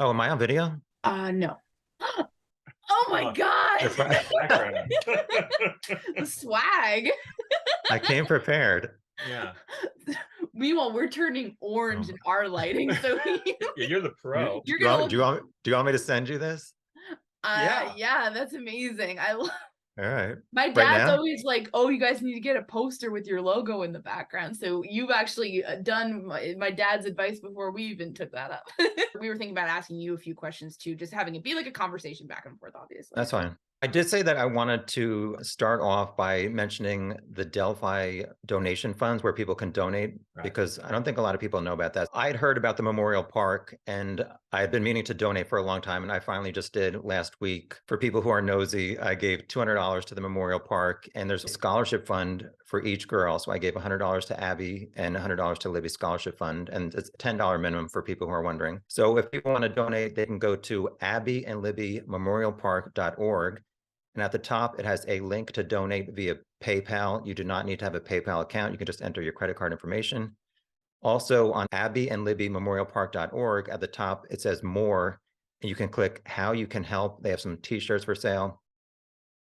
Oh, am I on video? No. Oh my Oh, God. That's right. background. The swag. I came prepared. Yeah. Meanwhile, we're turning orange in Um, our lighting, so Yeah, you're the pro. you're do you gonna want look. do you want me to send you this? Yeah. Yeah, that's amazing. I love. All right. My Right dad's now? always like, "Oh, you guys need to get a poster with your logo in the background." So you've actually done my dad's advice before we even took that up. We were thinking about asking you a few questions too, just having it be like a conversation back and forth, obviously. That's fine. I did say that I wanted to start off by mentioning the Delphi donation funds where people can donate, Right. because I don't think a lot of people know about that. I'd heard about the Memorial Park and I had been meaning to donate for a long time, and I finally just did last week. For people who are nosy, I gave $200 to the Memorial Park, and there's a scholarship fund for each girl. So I gave $100 to Abby and $100 to Libby's scholarship fund, and it's $10 minimum for people who are wondering. So if people want to donate, they can go to abbyandlibbymemorialpark.org. And at the top, it has a link to donate via PayPal. You do not need to have a PayPal account. You can just enter your credit card information. Also on abbyandlibbymemorialpark.org, at the top, it says more, and you can click how you can help. They have some t-shirts for sale.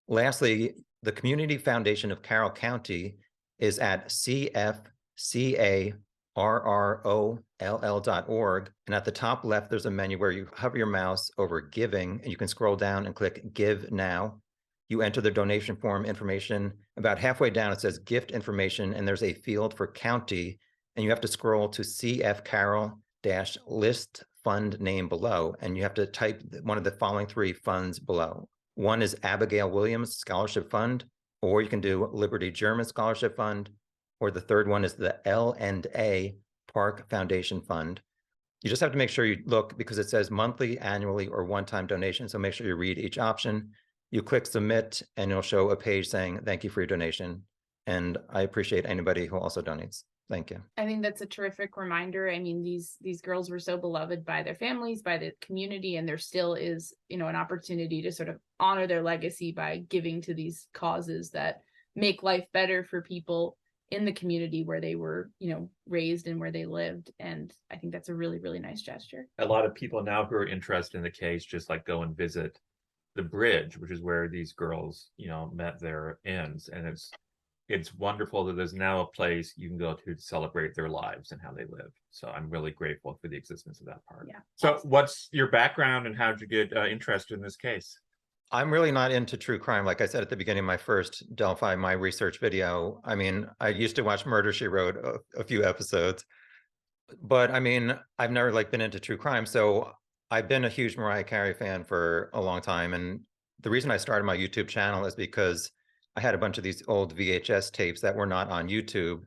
Lastly, the Community Foundation of Carroll County is at cfcarroll.org. And at the top left, there's a menu where you hover your mouse over giving, and you can scroll down and click give now. You enter the donation form information. About halfway down, it says gift information, and there's a field for county, and you have to scroll to CF Carroll list fund name below, and you have to type one of the following three funds below. One is Abigail Williams Scholarship Fund, or you can do Liberty German Scholarship Fund, or the third one is the L&A Park Foundation Fund. You just have to make sure you look, because it says monthly, annually, or one-time donation. So make sure you read each option. You click submit, and it'll show a page saying, thank you for your donation. And I appreciate anybody who also donates. Thank you. I think that's a terrific reminder. I mean, these girls were so beloved by their families, by the community, and there still is, an opportunity to sort of honor their legacy by giving to these causes that make life better for people in the community where they were, raised and where they lived. And I think that's a really, really nice gesture. A lot of people now who are interested in the case just like go and visit the bridge, which is where these girls, met their ends. And it's wonderful that there's now a place you can go to celebrate their lives and how they live. So I'm really grateful for the existence of that park. Yeah. So what's your background and how did you get interested in this case? I'm really not into true crime. Like I said at the beginning of my first Delphi, my research video, I mean, I used to watch Murder, She Wrote a few episodes, but I mean, I've never been into true crime. So I've been a huge Mariah Carey fan for a long time. And the reason I started my YouTube channel is because I had a bunch of these old VHS tapes that were not on YouTube.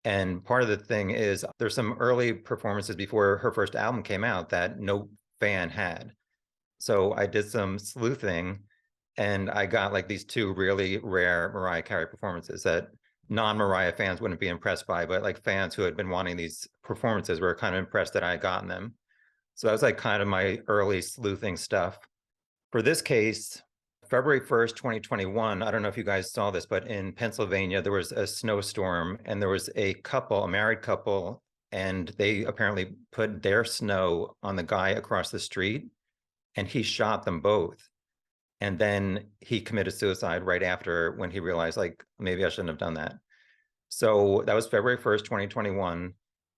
And part of the thing is there's some early performances before her first album came out that no fan had. So I did some sleuthing, and I got these two really rare Mariah Carey performances that non-Mariah fans wouldn't be impressed by, but fans who had been wanting these performances were kind of impressed that I had gotten them. So that was kind of my early sleuthing stuff. For this case, February 1st, 2021, I don't know if you guys saw this, but in Pennsylvania, there was a snowstorm and there was a couple, a married couple, and they apparently put their snow on the guy across the street, and he shot them both. And then he committed suicide right after, when he realized, maybe I shouldn't have done that. So that was February 1st, 2021.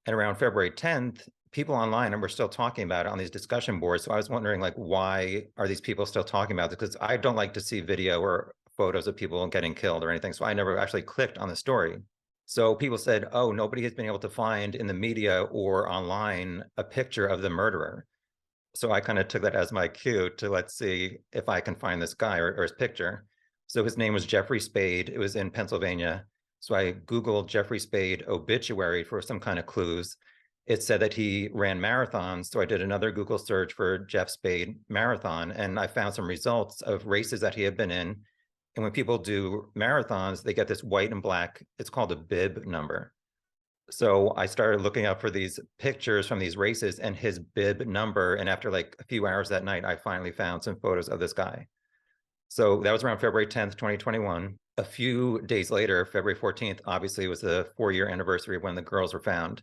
And around February 10th, people online were still talking about it on these discussion boards. So I was wondering, why are these people still talking about it? Because I don't like to see video or photos of people getting killed or anything. So I never actually clicked on the story. So people said, oh, nobody has been able to find in the media or online a picture of the murderer. So I kind of took that as my cue to, let's see if I can find this guy or his picture. So his name was Jeffrey Spade. It was in Pennsylvania. So I Googled Jeffrey Spade obituary for some kind of clues. It said that he ran marathons. So I did another Google search for Jeff Spade marathon, and I found some results of races that he had been in. And when people do marathons, they get this white and black, it's called a bib number. So I started looking up for these pictures from these races and his bib number. And after a few hours that night, I finally found some photos of this guy. So that was around February 10th, 2021. A few days later, February 14th, obviously was the 4-year anniversary of when the girls were found.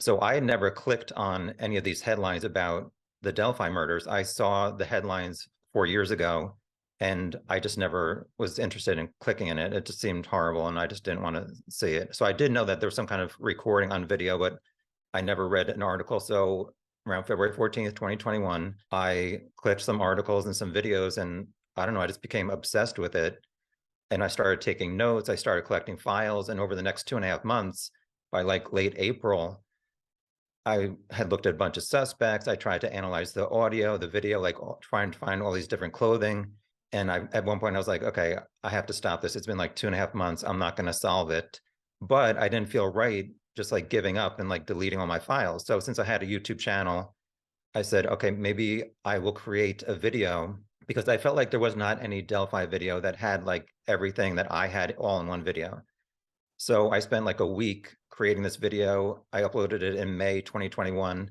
So I had never clicked on any of these headlines about the Delphi murders. I saw the headlines 4 years ago, and I just never was interested in clicking in it. It just seemed horrible, and I just didn't want to see it. So I did know that there was some kind of recording on video, but I never read an article. So around February 14th, 2021, I clicked some articles and some videos, and I don't know, I just became obsessed with it. And I started taking notes. I started collecting files. And over the next 2.5 months, by like late April, I had looked at a bunch of suspects. I tried to analyze the audio, the video, like trying to find all these different clothing. And at one point I was like, okay, I have to stop this. It's been like 2.5 months. I'm not going to solve it. But I didn't feel right just like giving up and like deleting all my files. So since I had a YouTube channel, I said, okay, maybe I will create a video, because I felt like there was not any Delphi video that had like everything that I had all in one video. So I spent like a week creating this video. I uploaded it in May 2021.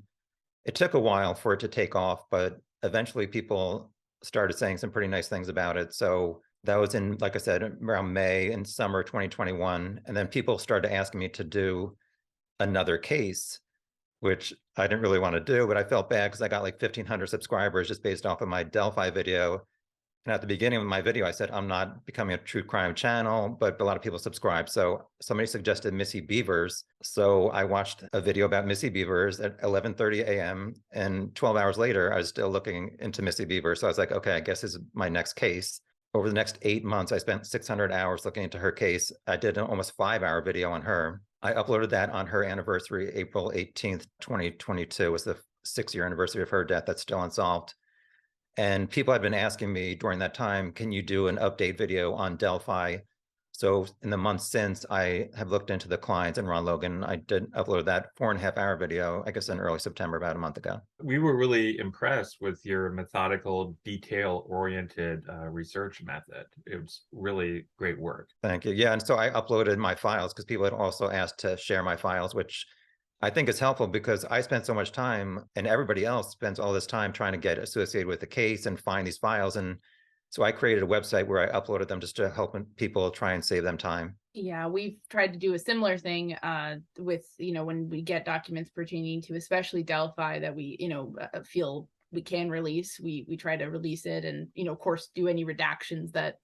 It took a while for it to take off, but eventually people started saying some pretty nice things about it. So that was in, like I said, around May and summer 2021. And then people started asking me to do another case, which I didn't really want to do, but I felt bad because I got like 1,500 subscribers just based off of my Delphi video. And at the beginning of my video, I said, I'm not becoming a true crime channel, but a lot of people subscribe. So somebody suggested Missy Beavers. So I watched a video about Missy Beavers at 11:30 a.m. And 12 hours later, I was still looking into Missy Beavers. So I was like, okay, I guess this is my next case. Over the next 8 months, I spent 600 hours looking into her case. I did an almost 5-hour video on her. I uploaded that on her anniversary, April 18th, 2022 was the 6-year anniversary of her death. That's still unsolved. And people had been asking me during that time, can you do an update video on Delphi? So in the months since, I have looked into the clients and Ron Logan. I did upload that 4.5-hour video, I guess in early September, about a month ago. We were really impressed with your methodical, detail-oriented research method. It was really great work. Thank you. Yeah, and so I uploaded my files because people had also asked to share my files, which I think is helpful because I spent so much time, and everybody else spends all this time trying to get associated with the case and find these files. And so I created a website where I uploaded them just to help people try and save them time. Yeah, we've tried to do a similar thing with, when we get documents pertaining to especially Delphi that we, feel we can release, we try to release it, and, of course, do any redactions that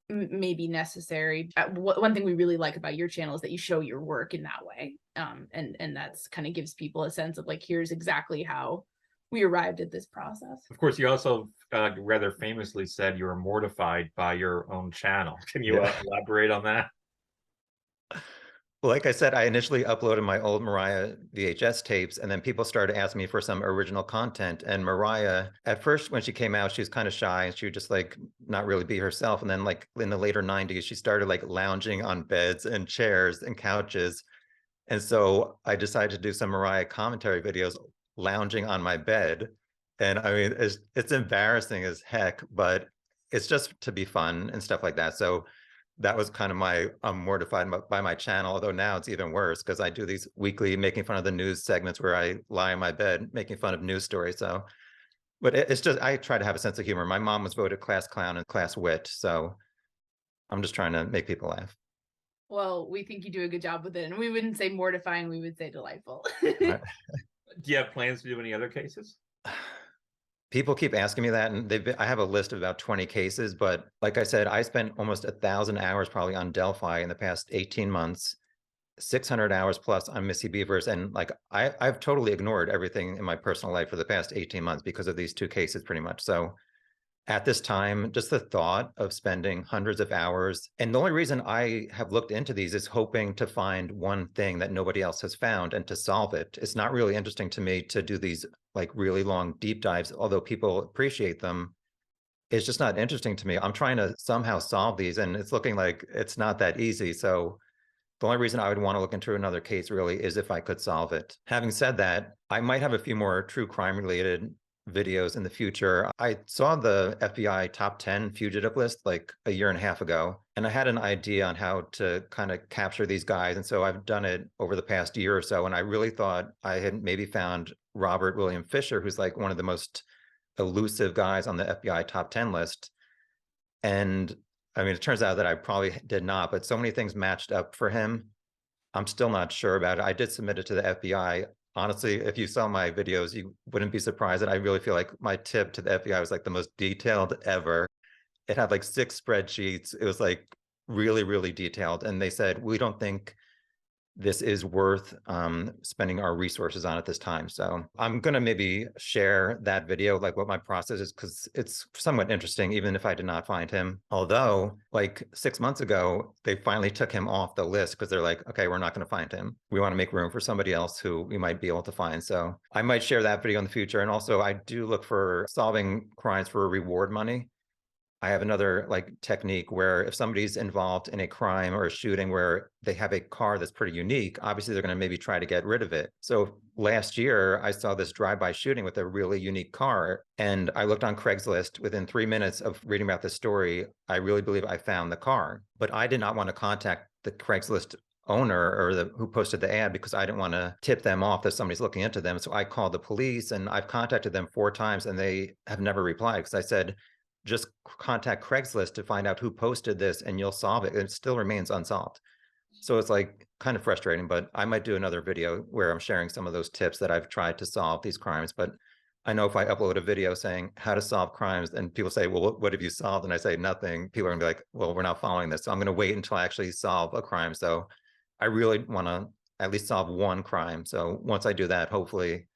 may be necessary. One thing we really like about your channel is that you show your work in that way. And that's kind of gives people a sense of like, here's exactly how we arrived at this process. Of course, you also rather famously said you were mortified by your own channel. Can you elaborate on that? Like I said, I initially uploaded my old Mariah VHS tapes, and then people started asking me for some original content. And Mariah, at first, when she came out, she was kind of shy and she would just like not really be herself. And then like in the later 90s, she started like lounging on beds and chairs and couches. And so I decided to do some Mariah commentary videos lounging on my bed. And I mean, it's embarrassing as heck, but it's just to be fun and stuff like that. So that was kind of I'm mortified by my channel, although now it's even worse because I do these weekly making fun of the news segments where I lie in my bed making fun of news stories. So, but it's just, I try to have a sense of humor. My mom was voted class clown and class wit. So I'm just trying to make people laugh. Well, we think you do a good job with it, and we wouldn't say mortifying, we would say delightful. Do you have plans to do any other cases? People keep asking me that, and I have a list of about 20 cases, but like I said, I spent almost 1,000 hours probably on Delphi in the past 18 months, 600 hours plus on Missy Beavers. And like, I've totally ignored everything in my personal life for the past 18 months because of these 2 cases pretty much. So at this time, just the thought of spending hundreds of hours, and the only reason I have looked into these is hoping to find one thing that nobody else has found and to solve it. It's not really interesting to me to do these like really long deep dives, although people appreciate them. It's just not interesting to me. I'm trying to somehow solve these, and it's looking like it's not that easy. So the only reason I would want to look into another case really is if I could solve it. Having said that, I might have a few more true crime related videos in the future. I saw the FBI top 10 fugitive list like a year and a half ago, and I had an idea on how to kind of capture these guys. And so I've done it over the past year or so. And I really thought I had maybe found Robert William Fisher, who's like one of the most elusive guys on the FBI top 10 list. And I mean, it turns out that I probably did not, but so many things matched up for him. I'm still not sure about it. I did submit it to the FBI. honestly, if you saw my videos, you wouldn't be surprised that I really feel like my tip to the FBI was like the most detailed ever. It had like 6 spreadsheets. It was like really, really detailed. And they said, we don't think this is worth spending our resources on at this time. So I'm going to maybe share that video, like what my process is, because it's somewhat interesting, even if I did not find him. Although, like 6 months ago, they finally took him off the list because they're like, okay, we're not going to find him. We want to make room for somebody else who we might be able to find. So I might share that video in the future. And also, I do look for solving crimes for reward money. I have another like technique where if somebody's involved in a crime or a shooting where they have a car that's pretty unique, obviously they're going to maybe try to get rid of it. So last year I saw this drive-by shooting with a really unique car, and I looked on Craigslist. Within 3 minutes of reading about this story, I really believe I found the car. But I did not want to contact the Craigslist owner or who posted the ad because I didn't want to tip them off that somebody's looking into them. So I called the police, and I've contacted them 4 times and they have never replied because I said, just contact Craigslist to find out who posted this and you'll solve it. It still remains unsolved. So it's like kind of frustrating, but I might do another video where I'm sharing some of those tips that I've tried to solve these crimes. But I know if I upload a video saying how to solve crimes and people say, well, what have you solved? And I say nothing, people are gonna be like, well, we're not following this. So I'm gonna wait until I actually solve a crime. So I really wanna at least solve one crime. So once I do that, hopefully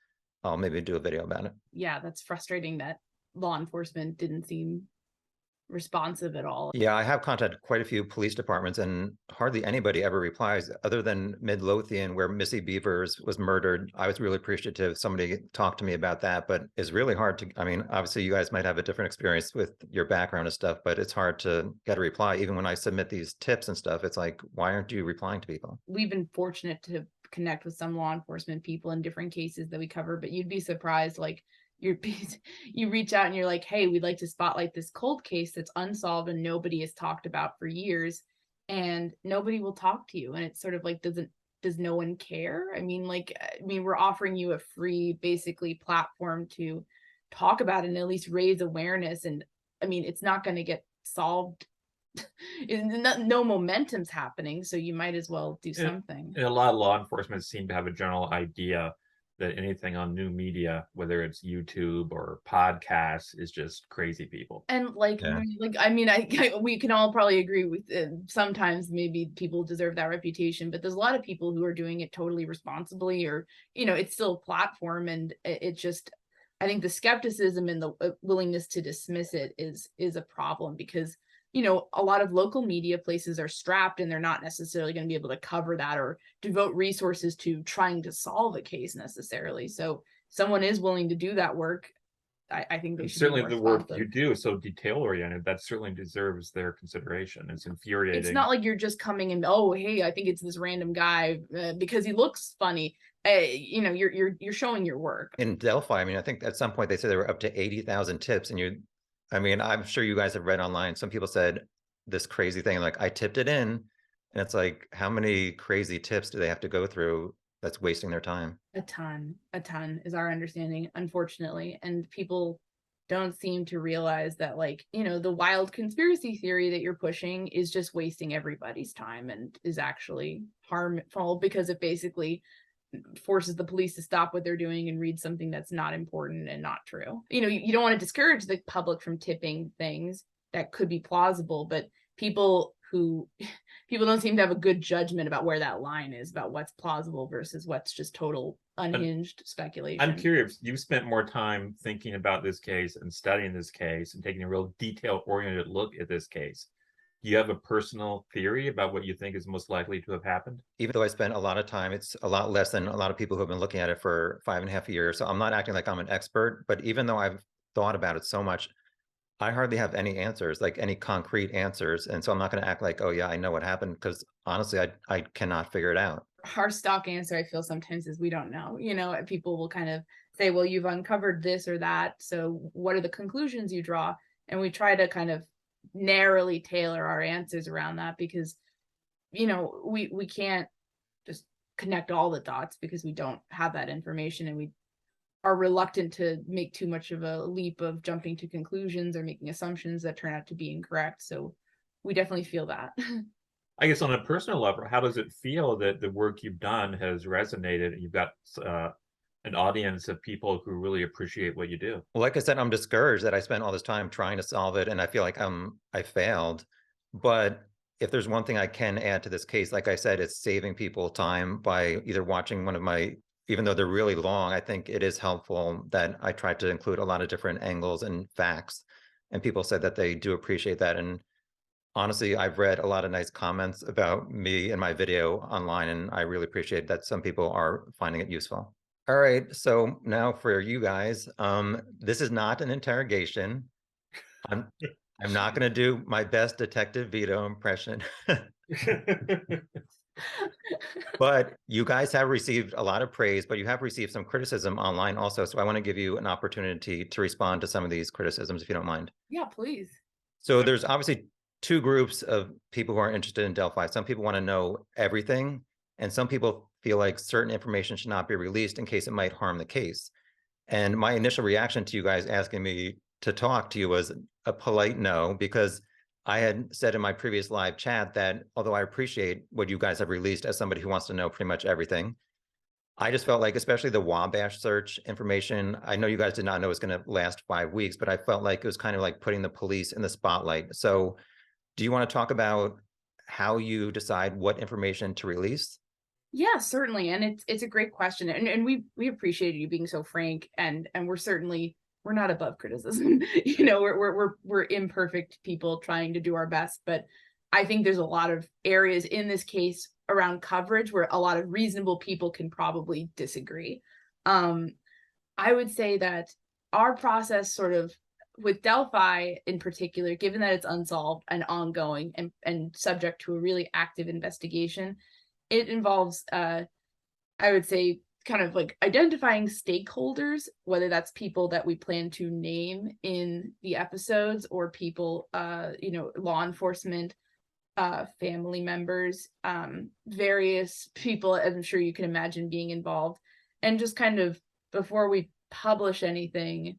I'll maybe do a video about it. Yeah, that's frustrating that law enforcement didn't seem responsive at all. Yeah, I have contacted quite a few police departments and hardly anybody ever replies other than Midlothian, where Missy Beavers was murdered. I was really appreciative somebody talked to me about that, but it's really hard to, I mean, obviously you guys might have a different experience with your background and stuff, but it's hard to get a reply. Even when I submit these tips and stuff, it's like, why aren't you replying to people? We've been fortunate to connect with some law enforcement people in different cases that we cover, but you'd be surprised, like, you reach out and you're like, hey, we'd like to spotlight this cold case that's unsolved and nobody has talked about for years, and nobody will talk to you. And it's sort of like, does no one care? I mean, we're offering you a free, basically, platform to talk about it and at least raise awareness. And I mean, it's not going to get solved. No momentum's happening, so you might as well do something. And a lot of law enforcement seem to have a general idea that anything on new media, whether it's YouTube or podcasts, is just crazy people. And like, yeah. I mean, we can all probably agree with sometimes maybe people deserve that reputation, but there's a lot of people who are doing it totally responsibly, or, you know, it's still a platform, and it just, I think the skepticism and the willingness to dismiss it is a problem, because, you know, a lot of local media places are strapped and they're not necessarily going to be able to cover that or devote resources to trying to solve a case necessarily. So someone is willing to do that work. I think they should certainly the work you do is so detail oriented that certainly deserves their consideration. It's infuriating. It's not like you're just coming and, oh, hey, I think it's this random guy because he looks funny. You know, you're showing your work. In Delphi, I mean, I think at some point they said there were up to 80,000 tips, and I mean, I'm sure you guys have read online. Some people said this crazy thing, like, I tipped it in. And it's like, how many crazy tips do they have to go through that's wasting their time? A ton is our understanding, unfortunately. And people don't seem to realize that, like, you know, the wild conspiracy theory that you're pushing is just wasting everybody's time and is actually harmful, because it basically forces the police to stop what they're doing and read something that's not important and not true. You know, you don't want to discourage the public from tipping things that could be plausible, but people don't seem to have a good judgment about where that line is, about what's plausible versus what's just total unhinged speculation. I'm curious, you've spent more time thinking about this case and studying this case and taking a real detail-oriented look at this case. Do you have a personal theory about what you think is most likely to have happened? Even though I spent a lot of time, it's a lot less than a lot of people who have been looking at it for 5.5 years. So I'm not acting like I'm an expert, but even though I've thought about it so much, I hardly have any answers, like any concrete answers. And so I'm not going to act like, oh yeah, I know what happened, because honestly, I cannot figure it out. Our stock answer, I feel sometimes, is we don't know. You know, people will kind of say, well, you've uncovered this or that, so what are the conclusions you draw? And we try to kind of narrowly tailor our answers around that, because, you know, we can't just connect all the dots because we don't have that information, and we are reluctant to make too much of a leap of jumping to conclusions or making assumptions that turn out to be incorrect. So we definitely feel that. I guess on a personal level, how does it feel that the work you've done has resonated and you've got an audience of people who really appreciate what you do. Well, like I said, I'm discouraged that I spent all this time trying to solve it, and I feel like I failed. But if there's one thing I can add to this case, like I said, it's saving people time by either watching one of my, even though they're really long, I think it is helpful that I tried to include a lot of different angles and facts. And people said that they do appreciate that. And honestly, I've read a lot of nice comments about me and my video online, and I really appreciate that some people are finding it useful. All right, so now for you guys, this is not an interrogation. I'm I'm not going to do my best Detective Vito impression, but you guys have received a lot of praise, but you have received some criticism online also. So I want to give you an opportunity to respond to some of these criticisms, if you don't mind. Yeah, please. So there's obviously two groups of people who are interested in Delphi. Some people want to know everything, and some people feel like certain information should not be released in case it might harm the case. And my initial reaction to you guys asking me to talk to you was a polite no, because I had said in my previous live chat that although I appreciate what you guys have released as somebody who wants to know pretty much everything, I just felt like, especially the Wabash search information, I know you guys did not know it was going to last 5 weeks, but I felt like it was kind of like putting the police in the spotlight. So do you want to talk about how you decide what information to release? Yeah, certainly. And it's a great question. And we appreciate you being so frank, and we're not above criticism. We're imperfect people trying to do our best, but I think there's a lot of areas in this case around coverage where a lot of reasonable people can probably disagree. I would say that our process sort of with Delphi in particular, given that it's unsolved and ongoing and subject to a really active investigation, it involves, I would say, kind of like identifying stakeholders, whether that's people that we plan to name in the episodes or people, law enforcement, family members, various people, as I'm sure you can imagine, being involved. And just kind of before we publish anything,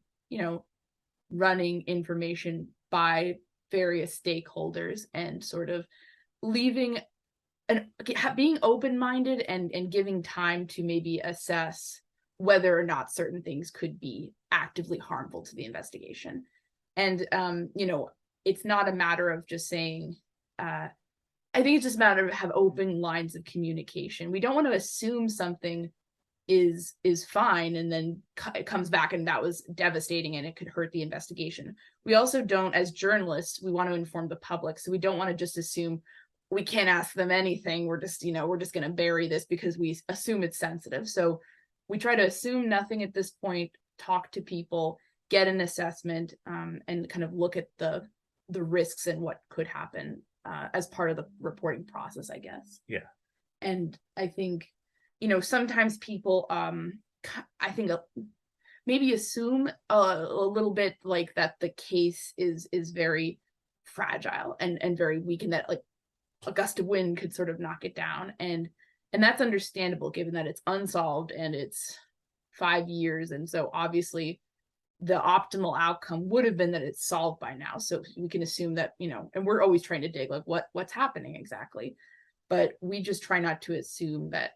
running information by various stakeholders and sort of leaving and being open-minded and giving time to maybe assess whether or not certain things could be actively harmful to the investigation. And it's not a matter of just saying, I think it's just a matter of have open lines of communication. We don't want to assume something is fine and then it comes back and that was devastating and it could hurt the investigation. We also don't, as journalists, we want to inform the public, so we don't want to just assume we can't ask them anything. We're just going to bury this because we assume it's sensitive. So we try to assume nothing at this point, talk to people, get an assessment, and kind of look at the risks and what could happen as part of the reporting process, I guess. Yeah. And I think, sometimes people, I think maybe assume a little bit like that the case is very fragile and very weak, and that like a gust of wind could sort of knock it down. And that's understandable given that it's unsolved and it's 5 years. And so obviously the optimal outcome would have been that it's solved by now. So we can assume that, and we're always trying to dig like what's happening exactly. But we just try not to assume that.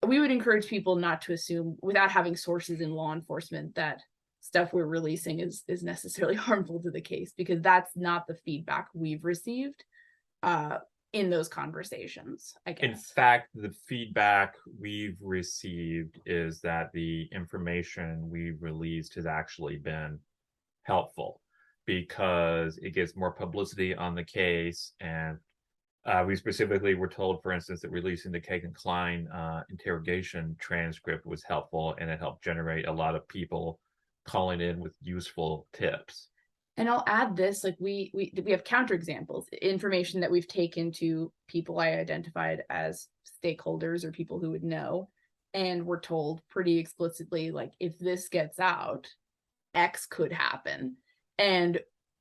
We would encourage people not to assume, without having sources in law enforcement, that stuff we're releasing is necessarily harmful to the case, because that's not the feedback we've received in those conversations, I guess. In fact, the feedback we've received is that the information we've released has actually been helpful because it gives more publicity on the case. And we specifically were told, for instance, that releasing the Cain and Klein interrogation transcript was helpful, and it helped generate a lot of people calling in with useful tips. And I'll add this, like we have counterexamples, information that we've taken to people I identified as stakeholders or people who would know, and we're told pretty explicitly, like, if this gets out, X could happen. And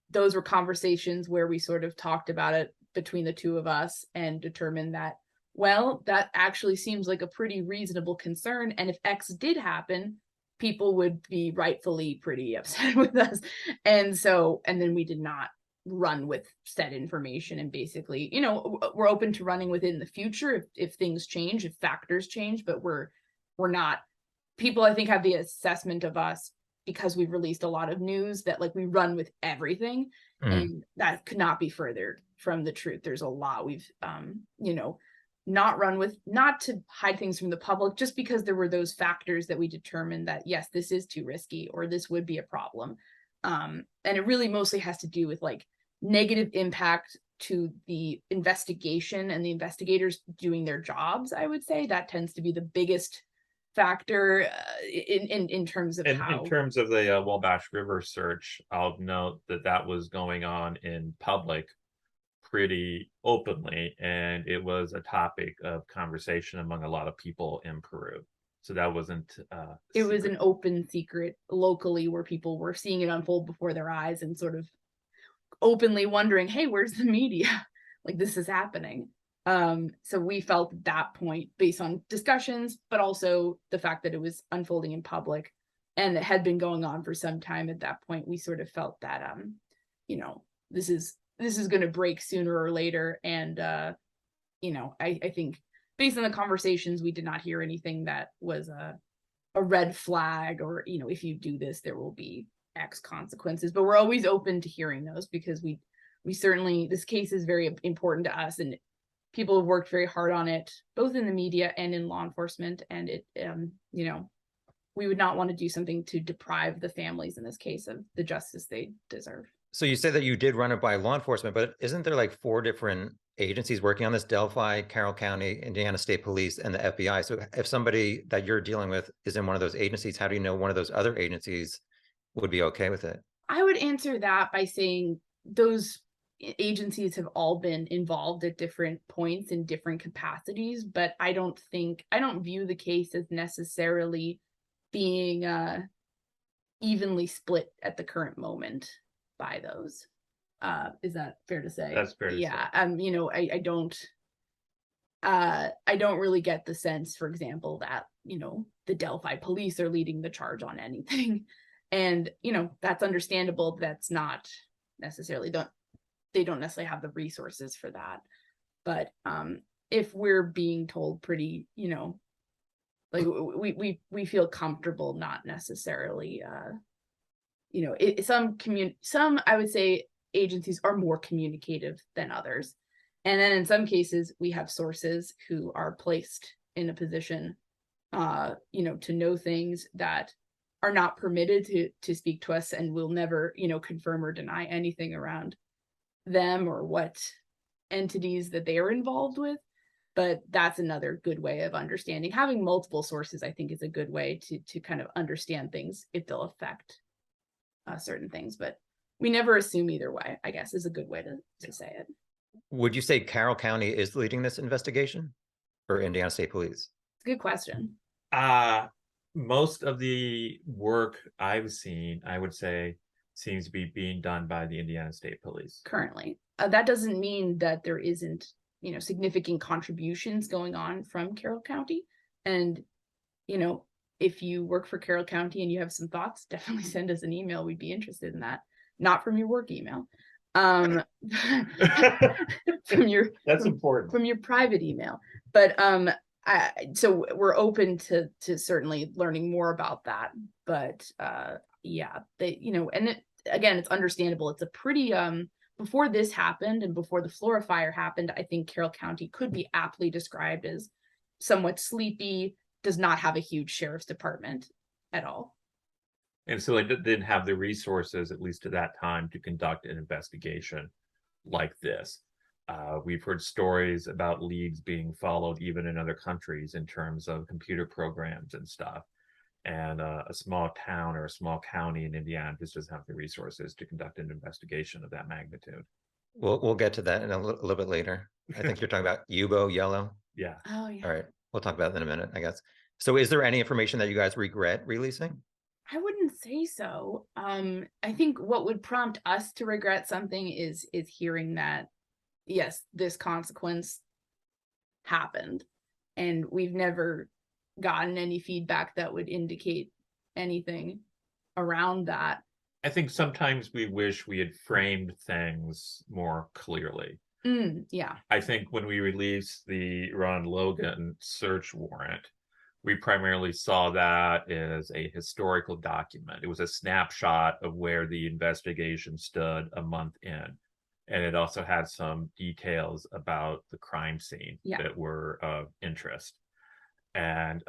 those were conversations where we sort of talked about it between the two of us and determined that, well, that actually seems like a pretty reasonable concern. And if X did happen, people would be rightfully pretty upset with us. And then we did not run with said information. And basically, we're open to running within the future if things change, if factors change, but we're not people, I think, have the assessment of us because we've released a lot of news that like we run with everything, and that could not be further from the truth. There's a lot we've not run with, not to hide things from the public, just because there were those factors that we determined that yes, this is too risky or this would be a problem. And it really mostly has to do with like negative impact to the investigation and the investigators doing their jobs. I would say that tends to be the biggest factor in terms of how. In terms of the Wabash River search, I'll note that was going on in public pretty openly, and it was a topic of conversation among a lot of people in Peru. So that wasn't it was an open secret locally where people were seeing it unfold before their eyes and sort of openly wondering, hey, where's the media? Like, this is happening. So we felt at that point, based on discussions, but also the fact that it was unfolding in public and it had been going on for some time at that point, we sort of felt that this is going to break sooner or later. And I think based on the conversations, we did not hear anything that was a red flag or, if you do this, there will be X consequences. But we're always open to hearing those because we certainly, this case is very important to us, and people have worked very hard on it, both in the media and in law enforcement. And it, we would not want to do something to deprive the families in this case of the justice they deserve. So you say that you did run it by law enforcement, but isn't there like 4 different agencies working on this? Delphi, Carroll County, Indiana State Police, and the FBI. So if somebody that you're dealing with is in one of those agencies, how do you know one of those other agencies would be okay with it? I would answer that by saying those agencies have all been involved at different points in different capacities, but I don't view the case as necessarily being evenly split at the current moment by those. Is that fair to say? That's fair to say. Yeah. I don't really get the sense, for example, that the Delphi police are leading the charge on anything. And that's understandable. That's not necessarily, they don't necessarily have the resources for that. But if we're being told pretty, like we feel comfortable, not necessarily some I would say agencies are more communicative than others. And then in some cases we have sources who are placed in a position to know things that are not permitted to speak to us, and will never confirm or deny anything around them or what entities that they are involved with. But that's another good way of understanding. Having multiple sources, I think, is a good way to kind of understand things if they'll affect certain things. But we never assume either way, I guess, is a good way to say it. Would you say Carroll County is leading this investigation, or Indiana State Police? It's a good question. Most of the work I've seen, I would say, seems to be being done by the Indiana State Police currently. That doesn't mean that there isn't significant contributions going on from Carroll County. And if you work for Carroll County and you have some thoughts, definitely send us an email. We'd be interested in that. Not from your work email. From your important. From your private email. But so we're open to certainly learning more about that. But and again, it's understandable. It's a pretty before this happened and before the Flora fire happened, I think Carroll County could be aptly described as somewhat sleepy, does not have a huge sheriff's department at all. And so they didn't have the resources, at least at that time, to conduct an investigation like this. We've heard stories about leads being followed even in other countries in terms of computer programs and stuff. And a small town or a small county in Indiana just doesn't have the resources to conduct an investigation of that magnitude. We'll get to that in a little bit later. I think you're talking about Yubo Yellow. Yeah. Oh, yeah. All right. We'll talk about that in a minute, I guess. So is there any information that you guys regret releasing? I wouldn't say so. I think what would prompt us to regret something is hearing that, yes, this consequence happened, and we've never gotten any feedback that would indicate anything around that. I think sometimes we wish we had framed things more clearly. Yeah. I think when we released the Ron Logan search warrant, we primarily saw that as a historical document. It was a snapshot of where the investigation stood a month in. And it also had some details about the crime scene that were of interest. And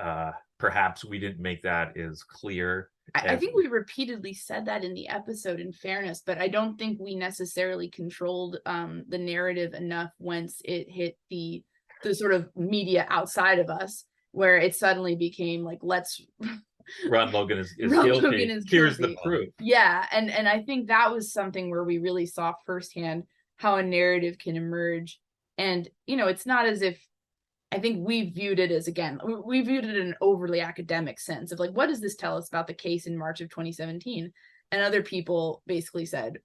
perhaps we didn't make that as clear. I think we repeatedly said that in the episode, in fairness, but I don't think we necessarily controlled the narrative enough once it hit the sort of media outside of us, where it suddenly became like, let's Ron Logan is Ron guilty. Logan is Here's guilty. the proof. Yeah, and I think that was something where we really saw firsthand how a narrative can emerge. And it's not as if, I think we viewed it as, again, we viewed it in an overly academic sense of like, what does this tell us about the case in March of 2017? And other people basically said,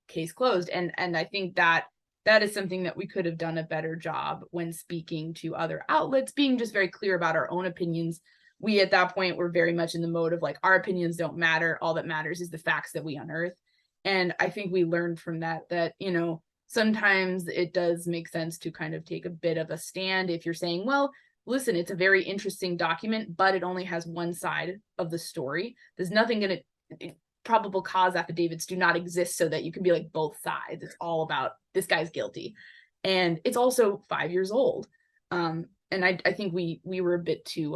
case closed. And I think that is something that we could have done a better job when speaking to other outlets, being just very clear about our own opinions. We at that point were very much in the mode of like, our opinions don't matter. All that matters is the facts that we unearth. And I think we learned from that, sometimes it does make sense to kind of take a bit of a stand if you're saying, well, listen, it's a very interesting document, but it only has one side of the story. There's nothing going to, probable cause affidavits do not exist so that you can be like both sides. It's all about this guy's guilty. And it's also 5 years old. And I think we were a bit too,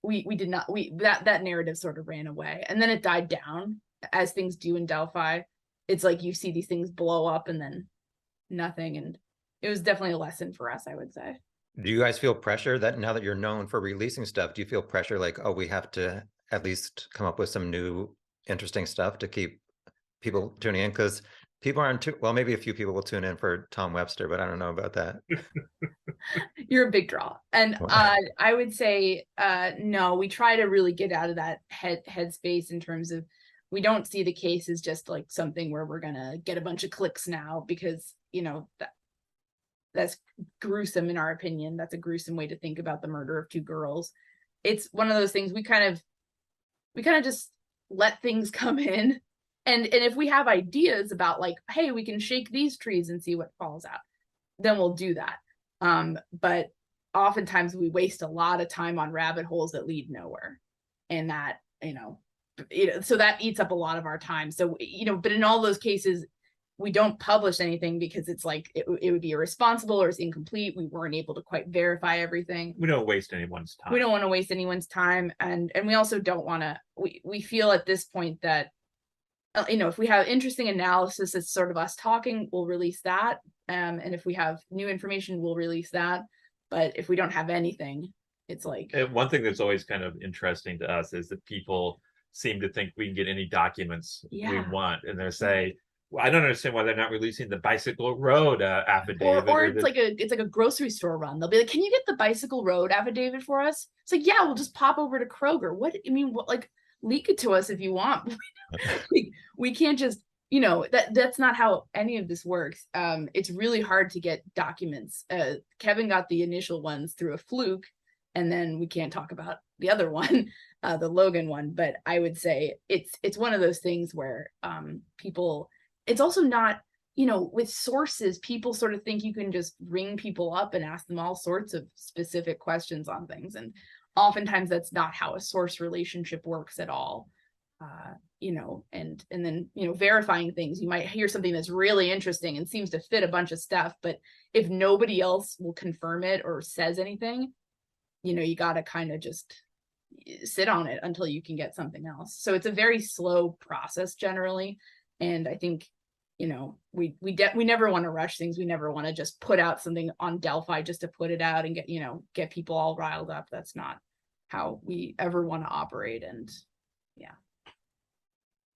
that narrative sort of ran away. And then it died down, as things do in Delphi. It's like you see these things blow up and then nothing, and it was definitely a lesson for us, I would say. Do you guys feel pressure that now that you're known for releasing stuff, do you feel pressure like, oh, we have to at least come up with some new interesting stuff to keep people tuning in? Because people aren't well, maybe a few people will tune in for Tom Webster, but I don't know about that. You're a big draw. And I would say no, we try to really get out of that headspace in terms of, we don't see the case as just like something where we're gonna get a bunch of clicks now, because that's gruesome in our opinion. That's a gruesome way to think about the murder of two girls. It's one of those things we kind of just let things come in, and if we have ideas about like, hey, we can shake these trees and see what falls out, then we'll do that. But oftentimes we waste a lot of time on rabbit holes that lead nowhere, and that so that eats up a lot of our time. So but in all those cases, we don't publish anything because it's like it would be irresponsible or it's incomplete. We weren't able to quite verify everything. We don't waste anyone's time. We don't want to waste anyone's time, and we also don't want to. We feel at this point that if we have interesting analysis, it's sort of us talking, we'll release that, and if we have new information, we'll release that. But if we don't have anything, it's like, one thing that's always kind of interesting to us is that people seem to think we can get any documents we want, and they say, well, I don't understand why they're not releasing the bicycle road affidavit. Or it's like a grocery store run. They'll be like, can you get the bicycle road affidavit for us? It's like, yeah, we'll just pop over to Kroger. Like, leak it to us if you want. we can't just, that's not how any of this works. It's really hard to get documents. Kevin got the initial ones through a fluke, and then we can't talk about the other one, the Logan one. But I would say it's one of those things where people, it's also not, with sources, people sort of think you can just ring people up and ask them all sorts of specific questions on things. And oftentimes that's not how a source relationship works at all. And then, verifying things, you might hear something that's really interesting and seems to fit a bunch of stuff, but if nobody else will confirm it or says anything, you got to kind of just sit on it until you can get something else. So it's a very slow process generally. And I think, we never want to rush things. We never want to just put out something on Delphi just to put it out and get people all riled up. That's not how we ever want to operate. And yeah.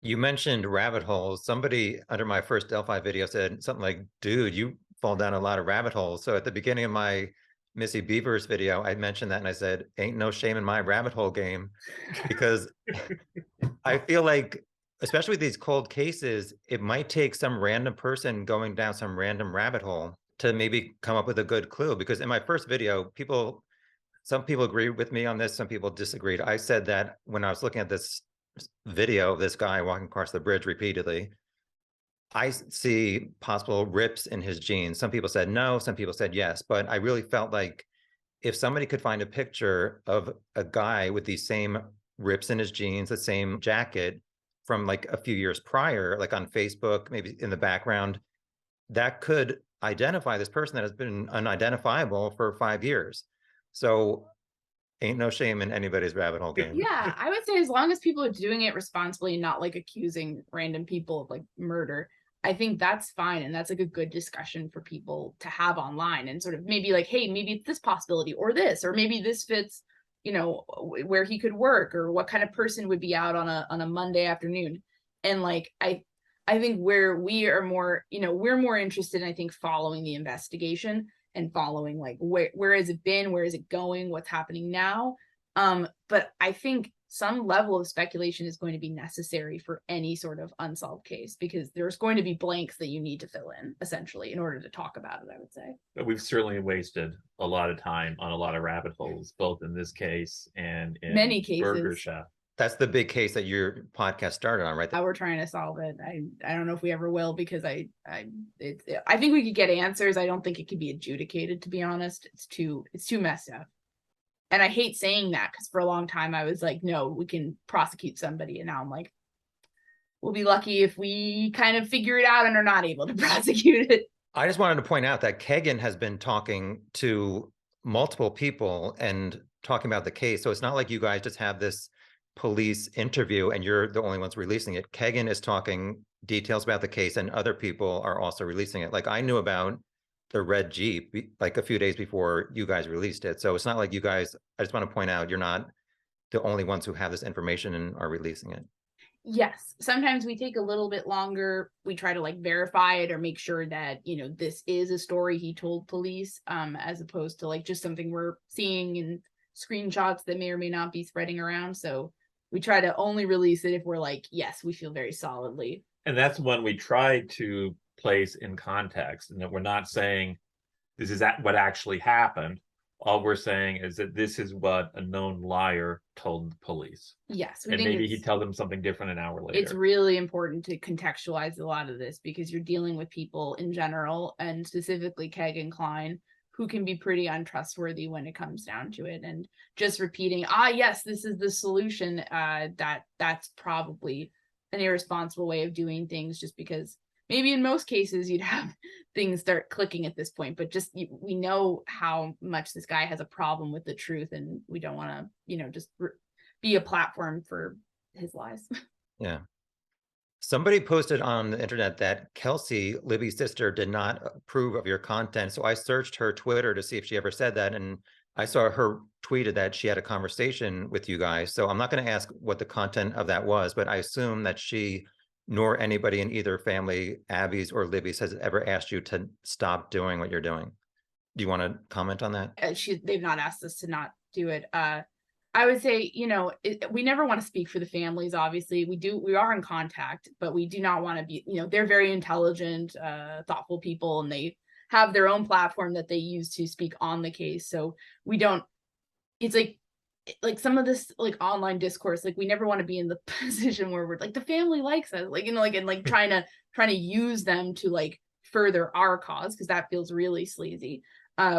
You mentioned rabbit holes. Somebody under my first Delphi video said something like, dude, you fall down a lot of rabbit holes. So at the beginning of my Missy Beavers video, I mentioned that and I said, ain't no shame in my rabbit hole game, because I feel like, especially with these cold cases, it might take some random person going down some random rabbit hole to maybe come up with a good clue. Because in my first video, some people agree with me on this, some people disagreed. I said that when I was looking at this video of this guy walking across the bridge repeatedly, I see possible rips in his jeans. Some people said no, some people said yes, but I really felt like if somebody could find a picture of a guy with these same rips in his jeans, the same jacket from like a few years prior, like on Facebook, maybe in the background, that could identify this person that has been unidentifiable for 5 years. So ain't no shame in anybody's rabbit hole game. Yeah, I would say as long as people are doing it responsibly and not like accusing random people of like murder, I think that's fine. And that's like a good discussion for people to have online and sort of maybe like, hey, maybe it's this possibility or this, or maybe this fits, you know, where he could work or what kind of person would be out on a Monday afternoon. And like, I think where we are more, you know, we're more interested in, I think, following the investigation and following like where has it been, where is it going, what's happening now. But I think some level of speculation is going to be necessary for any sort of unsolved case because there's going to be blanks that you need to fill in essentially in order to talk about it, I would say. But we've certainly wasted a lot of time on a lot of rabbit holes, both in this case and in Many cases. Burger Chef. That's the big case that your podcast started on, right? We're trying to solve it. I don't know if we ever will because I think we could get answers. I don't think it could be adjudicated, to be honest. It's too messed up. And I hate saying that because for a long time I was like, no, we can prosecute somebody. And now I'm like, we'll be lucky if we kind of figure it out and are not able to prosecute it. I just wanted to point out that Kagan has been talking to multiple people and talking about the case. So it's not like you guys just have this police interview and you're the only ones releasing it. Kagan is talking details about the case and other people are also releasing it. Like I knew about the red Jeep like a few days before you guys released it. So it's not like you guys, I just want to point out, you're not the only ones who have this information and are releasing it. Yes, sometimes we take a little bit longer. We try to like verify it or make sure that, you know, this is a story he told police, as opposed to like just something we're seeing in screenshots that may or may not be spreading around. So we try to only release it if we're like, yes, we feel very solidly. And that's when we try to place in context, and that we're not saying this is what actually happened. All we're saying is that this is what a known liar told the police. Yes, and maybe he tells them something different an hour later. It's really important to contextualize a lot of this because you're dealing with people in general, and specifically Keg and Klein, who can be pretty untrustworthy when it comes down to it. And just repeating, yes, this is the solution, that's probably an irresponsible way of doing things, just because maybe in most cases you'd have things start clicking at this point, but just we know how much this guy has a problem with the truth, and we don't want to, you know, just be a platform for his lies. Yeah. Somebody posted on the internet that Kelsey, Libby's sister, did not approve of your content. So I searched her Twitter to see if she ever said that. And I saw her tweeted that she had a conversation with you guys. So I'm not going to ask what the content of that was, but I assume that she nor anybody in either family, Abby's or Libby's, has ever asked you to stop doing what you're doing. Do you want to comment on that? They've not asked us to not do it. I would say, you know, we never want to speak for the families. Obviously, we are in contact, but we do not want to be, you know, they're very intelligent, thoughtful people, and they have their own platform that they use to speak on the case. So we don't, it's like some of this like online discourse, like we never want to be in the position where we're like, the family likes us, like, you know, like, and like trying to use them to like further our cause, because that feels really sleazy.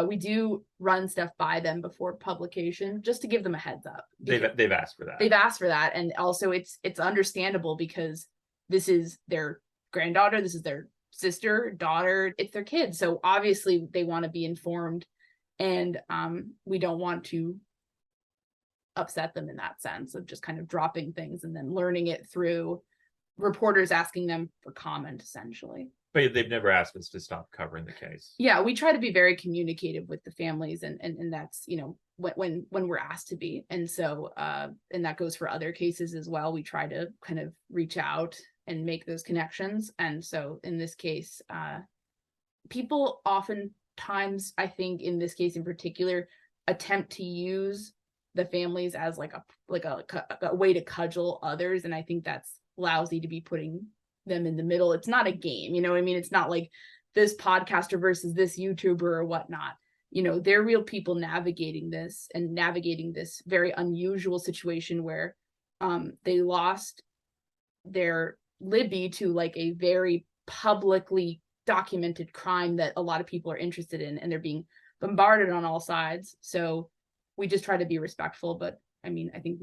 We do run stuff by them before publication just to give them a heads up. They've asked for that. They've asked for that. And also it's understandable because this is their granddaughter, this is their sister, daughter, it's their kid. So obviously they want to be informed, and we don't want to upset them in that sense of just kind of dropping things and then learning it through reporters asking them for comment, essentially. But they've never asked us to stop covering the case. Yeah, we try to be very communicative with the families, and that's, you know, when we're asked to be. And so and that goes for other cases as well. We try to kind of reach out and make those connections. And so in this case, people oftentimes, I think in this case in particular, attempt to use the families as like a way to cudgel others, and I think that's lousy to be putting them in the middle. It's not a game, you know what I mean? It's not like this podcaster versus this YouTuber or whatnot. You know, they're real people navigating this very unusual situation where they lost their Libby to like a very publicly documented crime that a lot of people are interested in, and they're being bombarded on all sides. So we just try to be respectful. But I mean, I think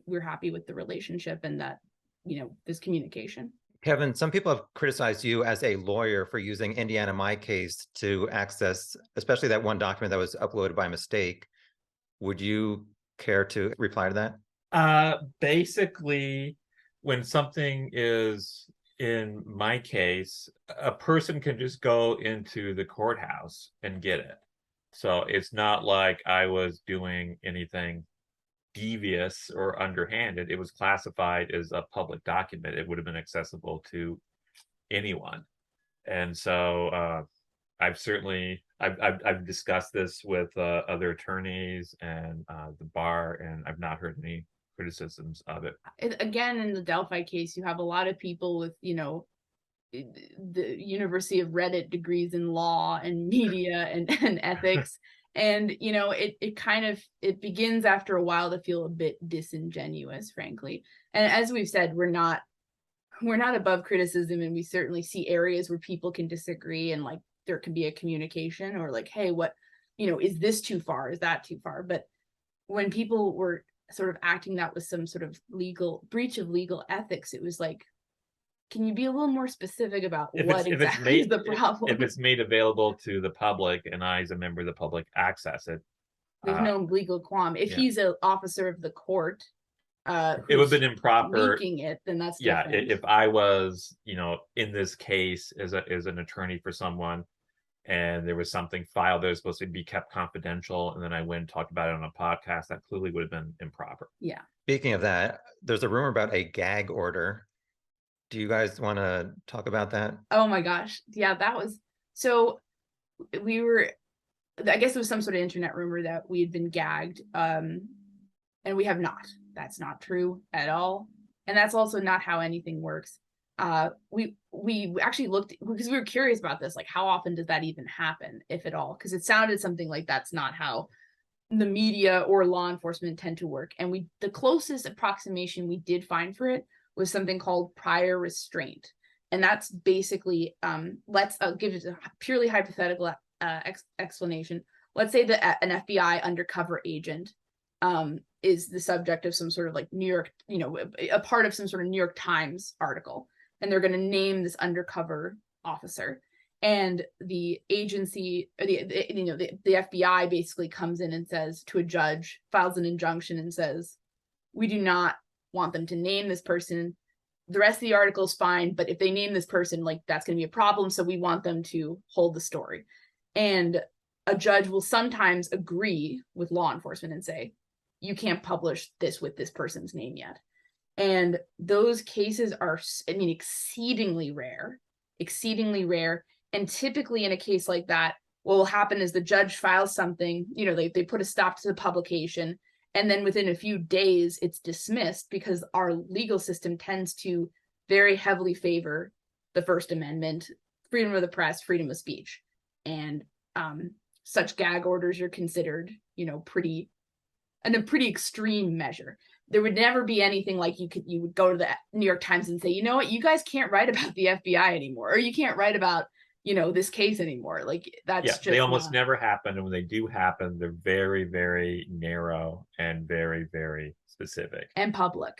we're happy with the relationship and that, you know, this communication. Kevin, some people have criticized you as a lawyer for using Indiana My Case to access, especially that one document that was uploaded by mistake. Would you care to reply to that? Basically, when something is in my case, a person can just go into the courthouse and get it. So it's not like I was doing anything devious or underhanded. It was classified as a public document. It would have been accessible to anyone. And so I've discussed this with other attorneys and the bar, and I've not heard any criticisms of it. Again, in the Delphi case, you have a lot of people with, you know, the University of Reddit degrees in law and media and ethics. And, you know, it kind of, it begins after a while to feel a bit disingenuous, frankly. And as we've said, we're not above criticism, and we certainly see areas where people can disagree and like there can be a communication or like, hey, what, you know, is this too far? Is that too far? But when people were sort of acting that was some sort of legal breach of legal ethics, it was like, can you be a little more specific about what exactly is the problem? If it's made available to the public and I, as a member of the public, access it, there's no legal qualm. If he's an officer of the court, it would have been improper leaking it, then that's different. Different. If I was, you know, in this case as an attorney for someone, and there was something filed that was supposed to be kept confidential, and then I went and talked about it on a podcast, that clearly would have been improper. Yeah. Speaking of that, there's a rumor about a gag order. Do you guys want to talk about that? Oh my gosh. Yeah, that was, so we were, I guess it was some sort of internet rumor that we had been gagged. And we have not. That's not true at all. And that's also not how anything works. We actually looked, because we were curious about this, like how often does that even happen, if at all? Because it sounded something like that's not how the media or law enforcement tend to work. And the closest approximation we did find for it was something called prior restraint. And that's basically, let's give it a purely hypothetical explanation. Let's say that an FBI undercover agent is the subject of some sort of like New York, you know, a part of some sort of New York Times article, and they're going to name this undercover officer. And the agency, the FBI basically comes in and says to a judge, files an injunction and says, we do not want them to name this person. The rest of the article is fine, but if they name this person, like that's going to be a problem. So we want them to hold the story. And a judge will sometimes agree with law enforcement and say, you can't publish this with this person's name yet. And those cases are, I mean, exceedingly rare. And typically in a case like that, what will happen is the judge files something, you know, they put a stop to the publication, and then within a few days, it's dismissed because our legal system tends to very heavily favor the First Amendment, freedom of the press, freedom of speech. And such gag orders are considered, you know, a pretty extreme measure. There would never be anything like you would go to the New York Times and say, you know what, you guys can't write about the FBI anymore, or you can't write about, you know, this case anymore. Like that's just they almost never happen. And when they do happen, they're very, very narrow and very, very specific. And public.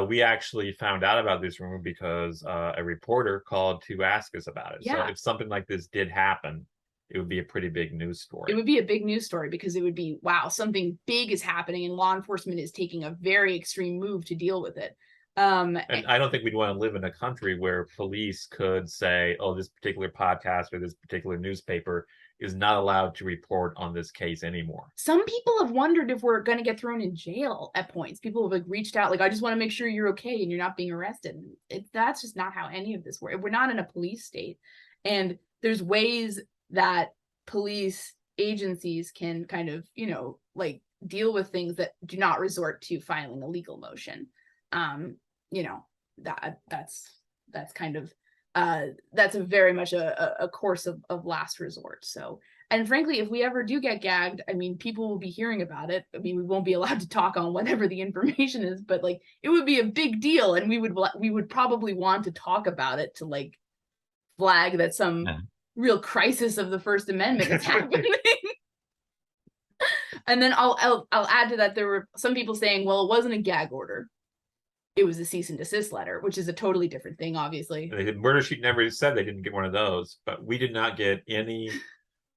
We actually found out about this rumor because a reporter called to ask us about it. Yeah. So if something like this did happen, it would be a pretty big news story. It would be a big news story because it would be, wow, something big is happening and law enforcement is taking a very extreme move to deal with it. And I don't think we'd want to live in a country where police could say, oh, this particular podcast or this particular newspaper is not allowed to report on this case anymore. Some people have wondered if we're going to get thrown in jail at points. People have like reached out, like, I just want to make sure you're okay and you're not being arrested. That's just not how any of this works. We're not in a police state. And there's ways that police agencies can kind of, you know, like deal with things that do not resort to filing a legal motion. You know, that's kind of that's a very much a course of last resort. So, and frankly, if we ever do get gagged, I mean, people will be hearing about it. I mean, we won't be allowed to talk on whatever the information is, but like it would be a big deal, and we would probably want to talk about it to like flag that some real crisis of the First Amendment is happening. And then I'll add to that, there were some people saying, well, it wasn't a gag order, it was a cease and desist letter, which is a totally different thing, obviously. The murder sheet never said they didn't get one of those, but we did not get any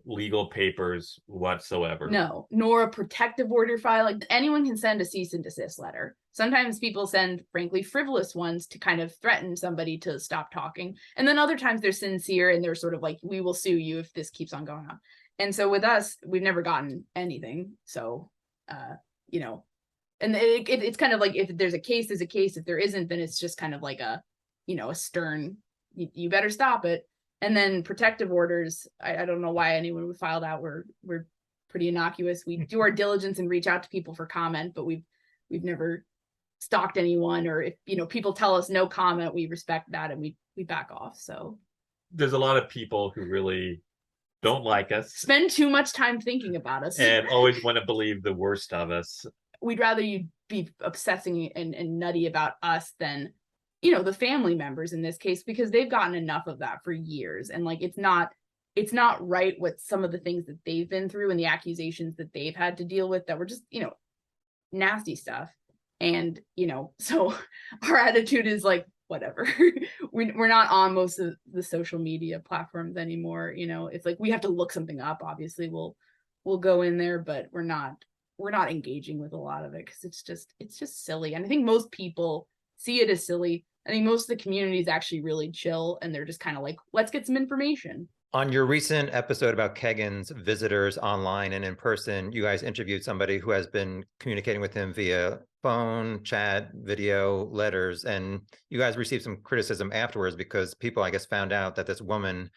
legal papers whatsoever. No, nor a protective order file. Like, anyone can send a cease and desist letter. Sometimes people send, frankly, frivolous ones to kind of threaten somebody to stop talking. And then other times they're sincere and they're sort of like, we will sue you if this keeps on going on. And so with us, we've never gotten anything. So, you know, and it's kind of like, if there's a case, there's a case. If there isn't, then it's just kind of like a, you know, a stern, you better stop it. And then protective orders, I don't know why anyone would file that. We're pretty innocuous. We do our diligence and reach out to people for comment, but we've never stalked anyone. Or if, you know, people tell us no comment, we respect that and we back off. So there's a lot of people who really don't like us, spend too much time thinking about us, and always want to believe the worst of us. We'd rather you be obsessing and nutty about us than, you know, the family members in this case, because they've gotten enough of that for years. And like, it's not right what some of the things that they've been through and the accusations that they've had to deal with that were just, you know, nasty stuff. And, you know, so our attitude is like, whatever. We're not on most of the social media platforms anymore. You know, it's like, we have to look something up. Obviously we'll go in there, but we're not engaging with a lot of it, because it's just silly. And I think most people see it as silly. I think most of the community is actually really chill, and they're just kind of like, let's get some information. On your recent episode about Kegan's visitors online and in person, you guys interviewed somebody who has been communicating with him via phone, chat, video, letters, and you guys received some criticism afterwards because people, I guess, found out that this woman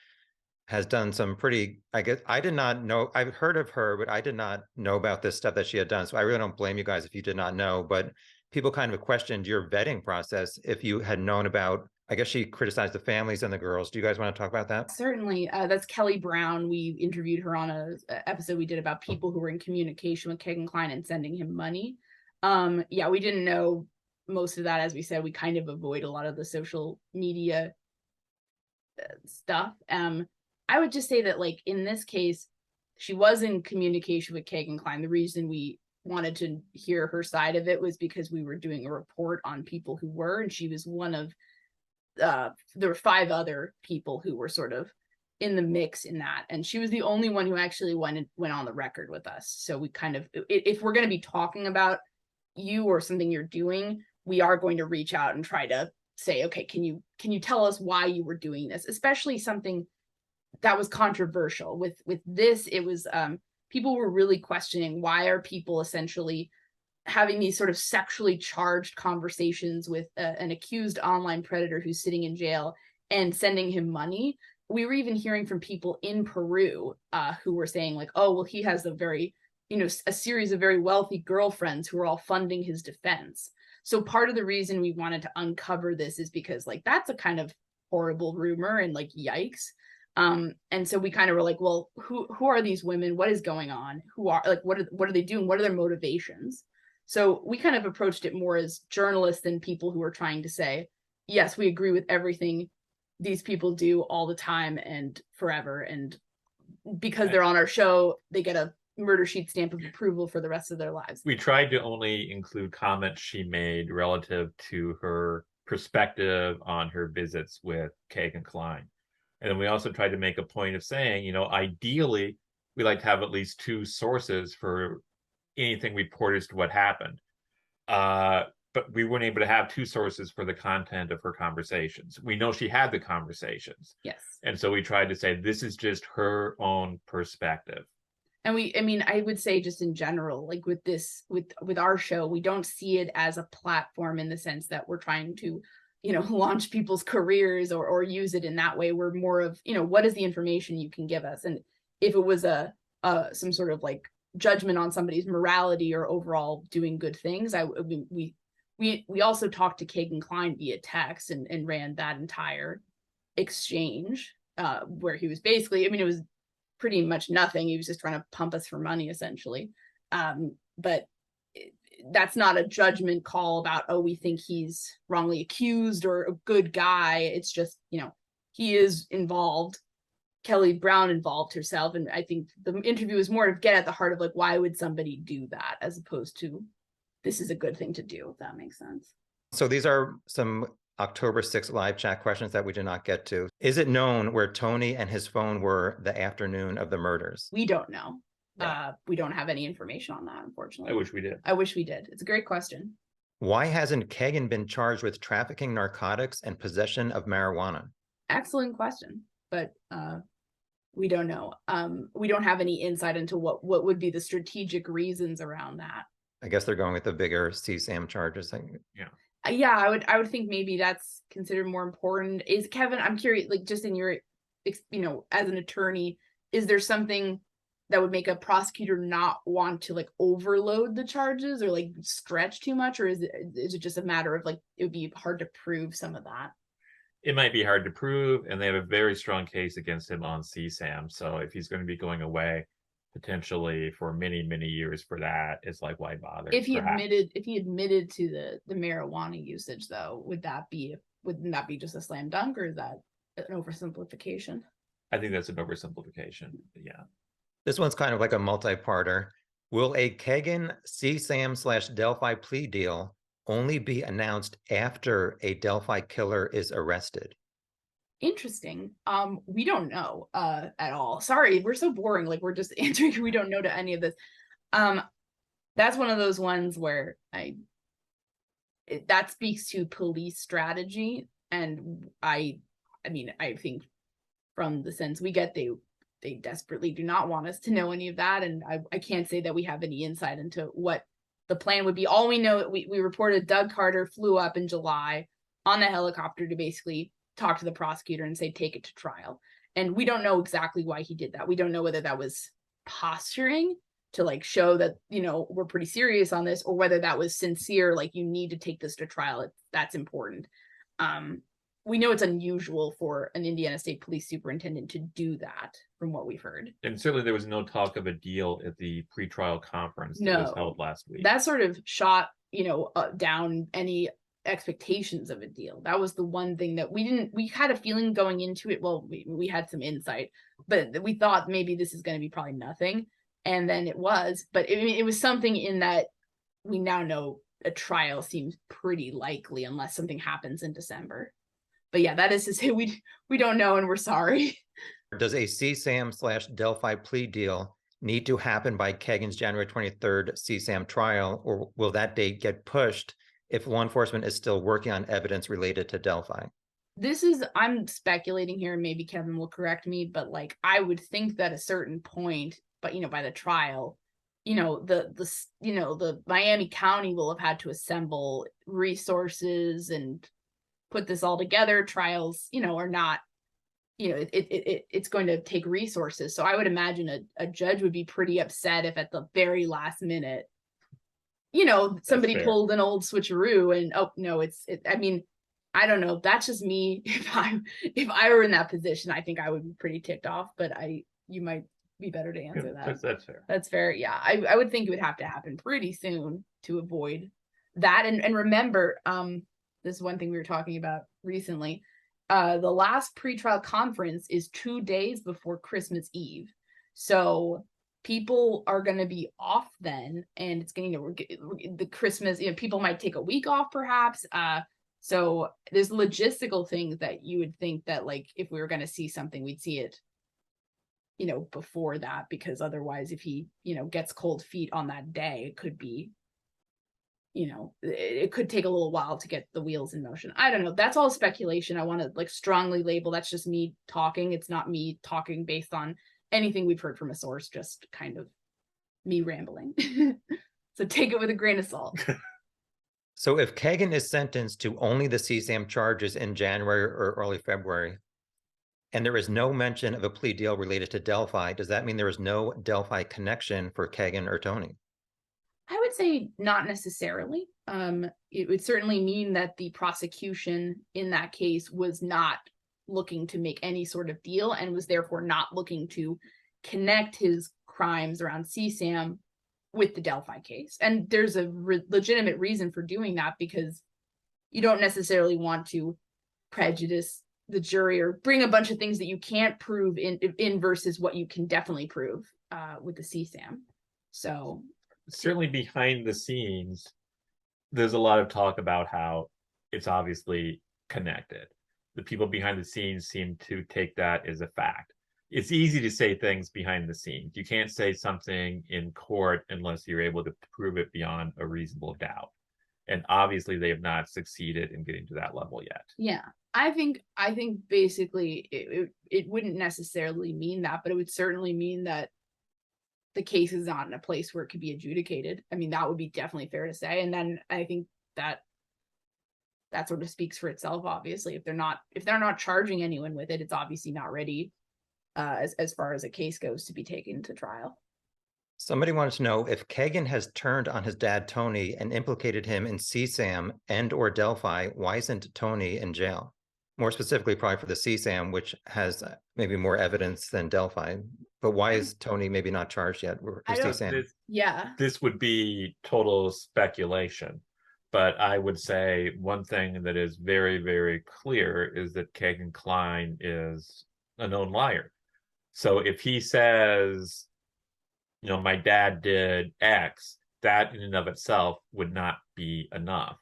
has done some pretty, I guess, I did not know, I've heard of her, but I did not know about this stuff that she had done. So I really don't blame you guys if you did not know, but people kind of questioned your vetting process if you had known about, I guess she criticized the families and the girls. Do you guys want to talk about that? Certainly. That's Kelly Brown. We interviewed her on a episode we did about people who were in communication with Cain Klein and sending him money. Yeah, we didn't know most of that. As we said, we kind of avoid a lot of the social media stuff. I would just say that, like, in this case, she was in communication with Cain Klein. The reason we wanted to hear her side of it was because we were doing a report on people who were, and she was one of, there were 5 other people who were sort of in the mix in that. And she was the only one who actually went on the record with us. So we kind of, if we're going to be talking about you or something you're doing, we are going to reach out and try to say, okay, can you tell us why you were doing this? Especially something that was controversial. With this, it was people were really questioning, why are people essentially having these sort of sexually charged conversations with an accused online predator who's sitting in jail and sending him money. We were even hearing from people in Peru who were saying, like, oh, well, he has a very, you know, a series of very wealthy girlfriends who are all funding his defense. So part of the reason we wanted to uncover this is because, like, that's a kind of horrible rumor and, like, yikes. And so we kind of were like, well, who are these women? What is going on? Who are, like, what are they doing? What are their motivations? So we kind of approached it more as journalists than people who are trying to say, yes, we agree with everything these people do all the time and forever. And because they're on our show, they get a murder sheet stamp of approval for the rest of their lives. We tried to only include comments she made relative to her perspective on her visits with Cain Klein. And then we also tried to make a point of saying, you know, ideally, we like to have at least 2 sources for anything reported as to what happened. But we weren't able to have 2 sources for the content of her conversations. We know she had the conversations. Yes. And so we tried to say, this is just her own perspective. And I would say just in general, like with this, with our show, we don't see it as a platform in the sense that we're trying to, you know, launch people's careers or use it in that way. We're more of, you know, what is the information you can give us? And if it was some sort of like judgment on somebody's morality or overall doing good things, we also talked to Cain Klein via text and ran that entire exchange where he was basically, I mean, it was pretty much nothing. He was just trying to pump us for money, essentially. But that's not a judgment call about, oh, we think he's wrongly accused or a good guy. It's just, you know, he is involved. Kelly Brown involved herself. And I think the interview is more to get at the heart of like, why would somebody do that, as opposed to this is a good thing to do, if that makes sense. So these are some October 6th live chat questions that we did not get to. Is it known where Tony and his phone were the afternoon of the murders? We don't know. Yeah. We don't have any information on that, unfortunately. I wish we did. I wish we did. It's a great question. Why hasn't Cain been charged with trafficking narcotics and possession of marijuana? Excellent question, but we don't know. We don't have any insight into what would be the strategic reasons around that. I guess they're going with the bigger CSAM charges. Yeah, I would think maybe that's considered more important. Is Kevin, I'm curious, like just in your, as an attorney, is there something that would make a prosecutor not want to like overload the charges or like stretch too much? Or is it just a matter of like, it would be hard to prove some of that? It might be hard to prove, and they have a very strong case against him on CSAM. So if he's going to be going away potentially for many, many years for that, it's like, why bother? If he admitted to the marijuana usage, though, wouldn't that be just a slam dunk, or is that an oversimplification? I think that's an oversimplification. Yeah. This one's kind of like a multi-parter. Will a Kagan CSAM/Delphi plea deal only be announced after a Delphi killer is arrested? Interesting. We don't know at all. Sorry, we're so boring. Like we're just answering. We don't know to any of this. That's one of those ones where that speaks to police strategy, and I think from the sense we get, they desperately do not want us to know any of that, and I can't say that we have any insight into what the plan would be. All we know, we reported Doug Carter flew up in July on the helicopter to basically talk to the prosecutor and say, take it to trial. And we don't know exactly why he did that. We don't know whether that was posturing to like show that, we're pretty serious on this, or whether that was sincere, like you need to take this to trial. That's important. We know it's unusual for an Indiana State Police superintendent to do that, from what we've heard. And certainly there was no talk of a deal at the pretrial conference that was held last week. That sort of shot, down any expectations of a deal. That was the one thing that we had a feeling going into it. Well, we had some insight, but we thought maybe this is going to be probably nothing. And then it was, but it was something in that we now know a trial seems pretty likely unless something happens in December. But yeah, that is to say we don't know, and we're sorry. Does a CSAM/Delphi plea deal need to happen by Kagan's January 23rd CSAM trial, or will that date get pushed if law enforcement is still working on evidence related to Delphi? I'm speculating here, and maybe Kevin will correct me, but like I would think that a certain point, but by the trial, the Miami County will have had to assemble resources and put this all together. Trials, are not, it's going to take resources. So I would imagine a judge would be pretty upset if at the very last minute, somebody pulled an old switcheroo and, oh no, I don't know. That's just me. If I were in that position, I think I would be pretty ticked off, but you might be better to answer that. That's fair. That's fair. Yeah. I would think it would have to happen pretty soon to avoid that. And remember, this is one thing we were talking about recently. The last pretrial conference is 2 days before Christmas Eve. So people are going to be off then, and it's going to, the Christmas, people might take a week off perhaps. So there's logistical things that you would think that like, if we were going to see something, we'd see it, before that, because otherwise if he, gets cold feet on that day, it could be, it could take a little while to get the wheels in motion. I don't know. That's all speculation. I want to like strongly label that's just me talking. It's not me talking based on anything we've heard from a source, just kind of me rambling. So take it with a grain of salt. So if Kagan is sentenced to only the CSAM charges in January or early February, and there is no mention of a plea deal related to Delphi, does that mean there is no Delphi connection for Kagan or Tony? I would say not necessarily. It would certainly mean that the prosecution in that case was not looking to make any sort of deal, and was therefore not looking to connect his crimes around CSAM with the Delphi case. And there's a legitimate reason for doing that, because you don't necessarily want to prejudice the jury, or bring a bunch of things that you can't prove in versus what you can definitely prove with the CSAM. So certainly behind the scenes, there's a lot of talk about how it's obviously connected. The people behind the scenes seem to take that as a fact. It's easy to say things behind the scenes. You can't say something in court unless you're able to prove it beyond a reasonable doubt. And obviously they have not succeeded in getting to that level yet. Yeah, I think basically it wouldn't necessarily mean that, but it would certainly mean that the case is not in a place where it could be adjudicated. I mean, that would be definitely fair to say. And then I think that sort of speaks for itself. Obviously, if they're not charging anyone with it, it's obviously not ready as far as a case goes to be taken to trial. Somebody wanted to know if Kagan has turned on his dad, Tony, and implicated him in CSAM and or Delphi, why isn't Tony in jail? More specifically, probably for the CSAM, which has maybe more evidence than Delphi. But why is Tony maybe not charged yet? This would be total speculation. But I would say one thing that is very, very clear is that Kagan Klein is a known liar. So if he says, my dad did X, that in and of itself would not be enough.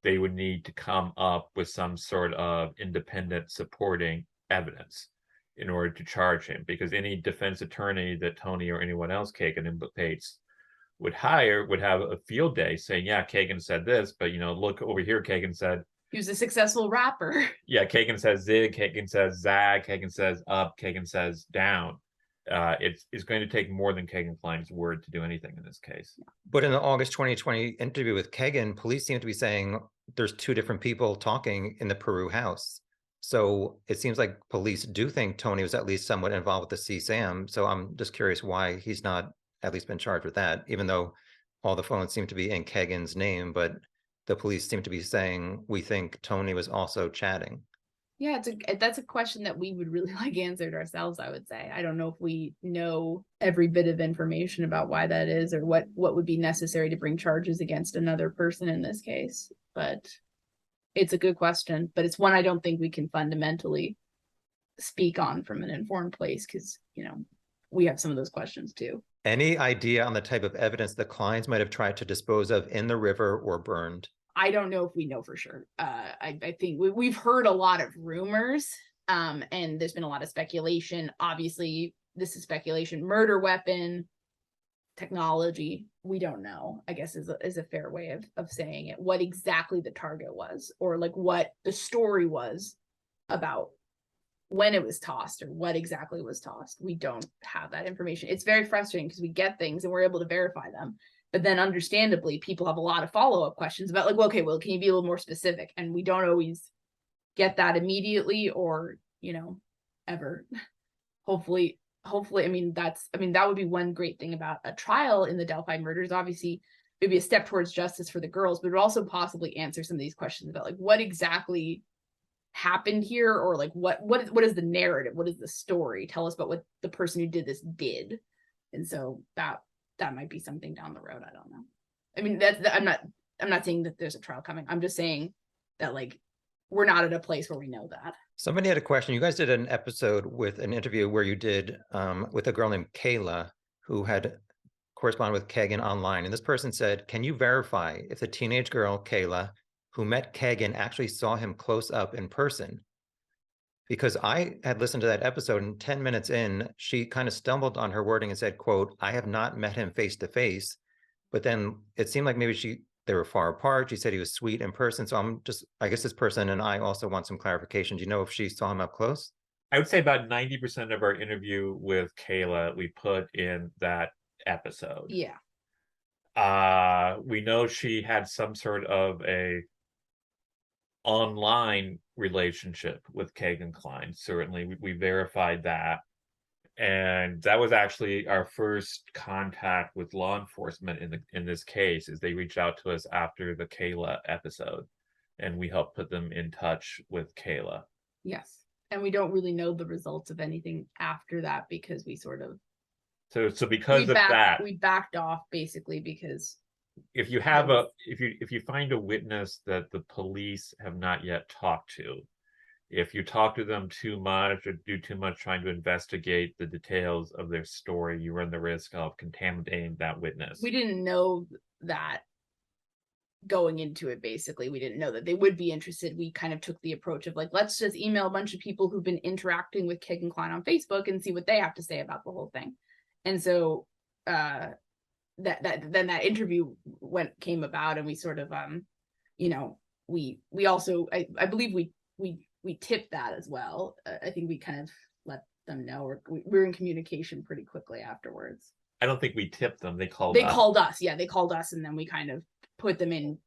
They would need to come up with some sort of independent supporting evidence in order to charge him, because any defense attorney that Tony or anyone else Kagan implicates would hire would have a field day saying, yeah, Kagan said this, but look over here, Kagan said he was a successful rapper. Yeah, Kagan says zig, Kagan says zag, Kagan says up, Kagan says down. It's going to take more than Kagan Klein's word to do anything in this case. But in the August 2020 interview with Kagan, police seem to be saying there's two different people talking in the Peru house. So it seems like police do think Tony was at least somewhat involved with the CSAM. So I'm just curious why he's not at least been charged with that, even though all the phones seem to be in Kagan's name, but the police seem to be saying, we think Tony was also chatting. Yeah, that's a question that we would really like answered ourselves, I would say. I don't know if we know every bit of information about why that is, or what would be necessary to bring charges against another person in this case. But it's a good question, but it's one I don't think we can fundamentally speak on from an informed place, because, we have some of those questions too. Any idea on the type of evidence the Kleins might have tried to dispose of in the river or burned? I don't know if we know for sure. I think we've heard a lot of rumors, and there's been a lot of speculation. Obviously, this is speculation. Murder weapon, technology, we don't know, I guess is a fair way of saying it. What exactly the target was, or like what the story was about when it was tossed, or what exactly was tossed. We don't have that information. It's very frustrating because we get things and we're able to verify them. But then understandably, people have a lot of follow-up questions about like, well, okay, well, can you be a little more specific? And we don't always get that immediately, or, ever. Hopefully, that would be one great thing about a trial in the Delphi murders. Obviously, maybe a step towards justice for the girls, but it would also possibly answer some of these questions about like what exactly happened here, or like what is the narrative? What is the story? Tell us about what the person who did this did. And so that might be something down the road. I don't know. I mean, I'm not saying that there's a trial coming. I'm just saying that like we're not at a place where we know that. Somebody had a question. You guys did an episode with an interview where you did with a girl named Kayla who had corresponded with Kagan online. And this person said, can you verify if the teenage girl, Kayla, who met Kagan actually saw him close up in person? Because I had listened to that episode, and 10 minutes in, she kind of stumbled on her wording and said, quote, I have not met him face to face. But then it seemed like maybe they were far apart. She said he was sweet in person. So I guess this person and I also want some clarification. Do you know if she saw him up close? I would say about 90% of our interview with Kayla, we put in that episode. Yeah. We know she had some sort of a online relationship with Kagan Klein. Certainly, we verified that. And that was actually our first contact with law enforcement in this case, is they reached out to us after the Kayla episode, and we helped put them in touch with Kayla. Yes. And we don't really know the results of anything after that, because we sort of so because of that, we backed off basically, because if you find a witness that the police have not yet talked to, if you talk to them too much or do too much trying to investigate the details of their story, you run the risk of contaminating that witness. We didn't know that going into it. Basically, we didn't know that they would be interested. We kind of took the approach of like, let's just email a bunch of people who've been interacting with Kegan Kline on Facebook and see what they have to say about the whole thing. And so then that interview came about, and we sort of we also I believe we tipped that as well. I think we kind of let them know, or we were in communication pretty quickly afterwards. I don't think we tipped them. They called us. Yeah, they called us, and then we kind of put them in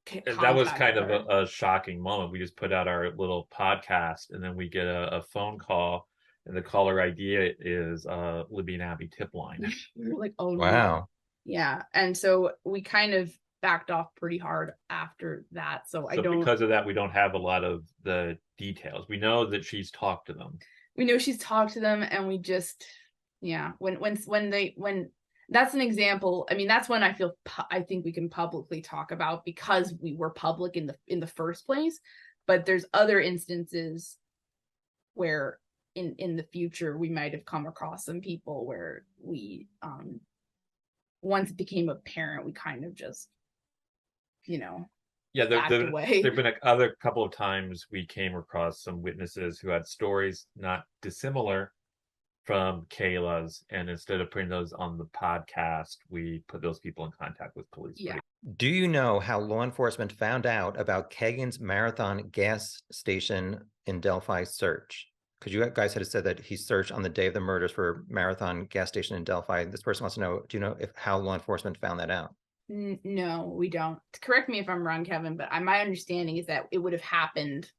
contact. That was kind of a shocking moment. We just put out our little podcast, and then we get a phone call, and the caller ID is Libby and Abby tip line. We were like, oh no. Wow. Yeah. And so we kind of backed off pretty hard after that. So because of that, we don't have a lot of the details. We know that she's talked to them. We know she's talked to them, and we just, yeah, when that's an example. I mean, that's when I think we can publicly talk about, because we were public in the first place. But there's other instances where in the future we might have come across some people where we once it became apparent, we kind of just there've been other couple of times we came across some witnesses who had stories not dissimilar from Kayla's, and instead of putting those on the podcast, we put those people in contact with police. Yeah. Do you know how law enforcement found out about Kegan's Marathon gas station in Delphi search? Because you guys had said that he searched on the day of the murders for Marathon gas station in Delphi. This person wants to know, do you know how law enforcement found that out? No, we don't. Correct me if I'm wrong, Kevin, but my understanding is that it would have happened,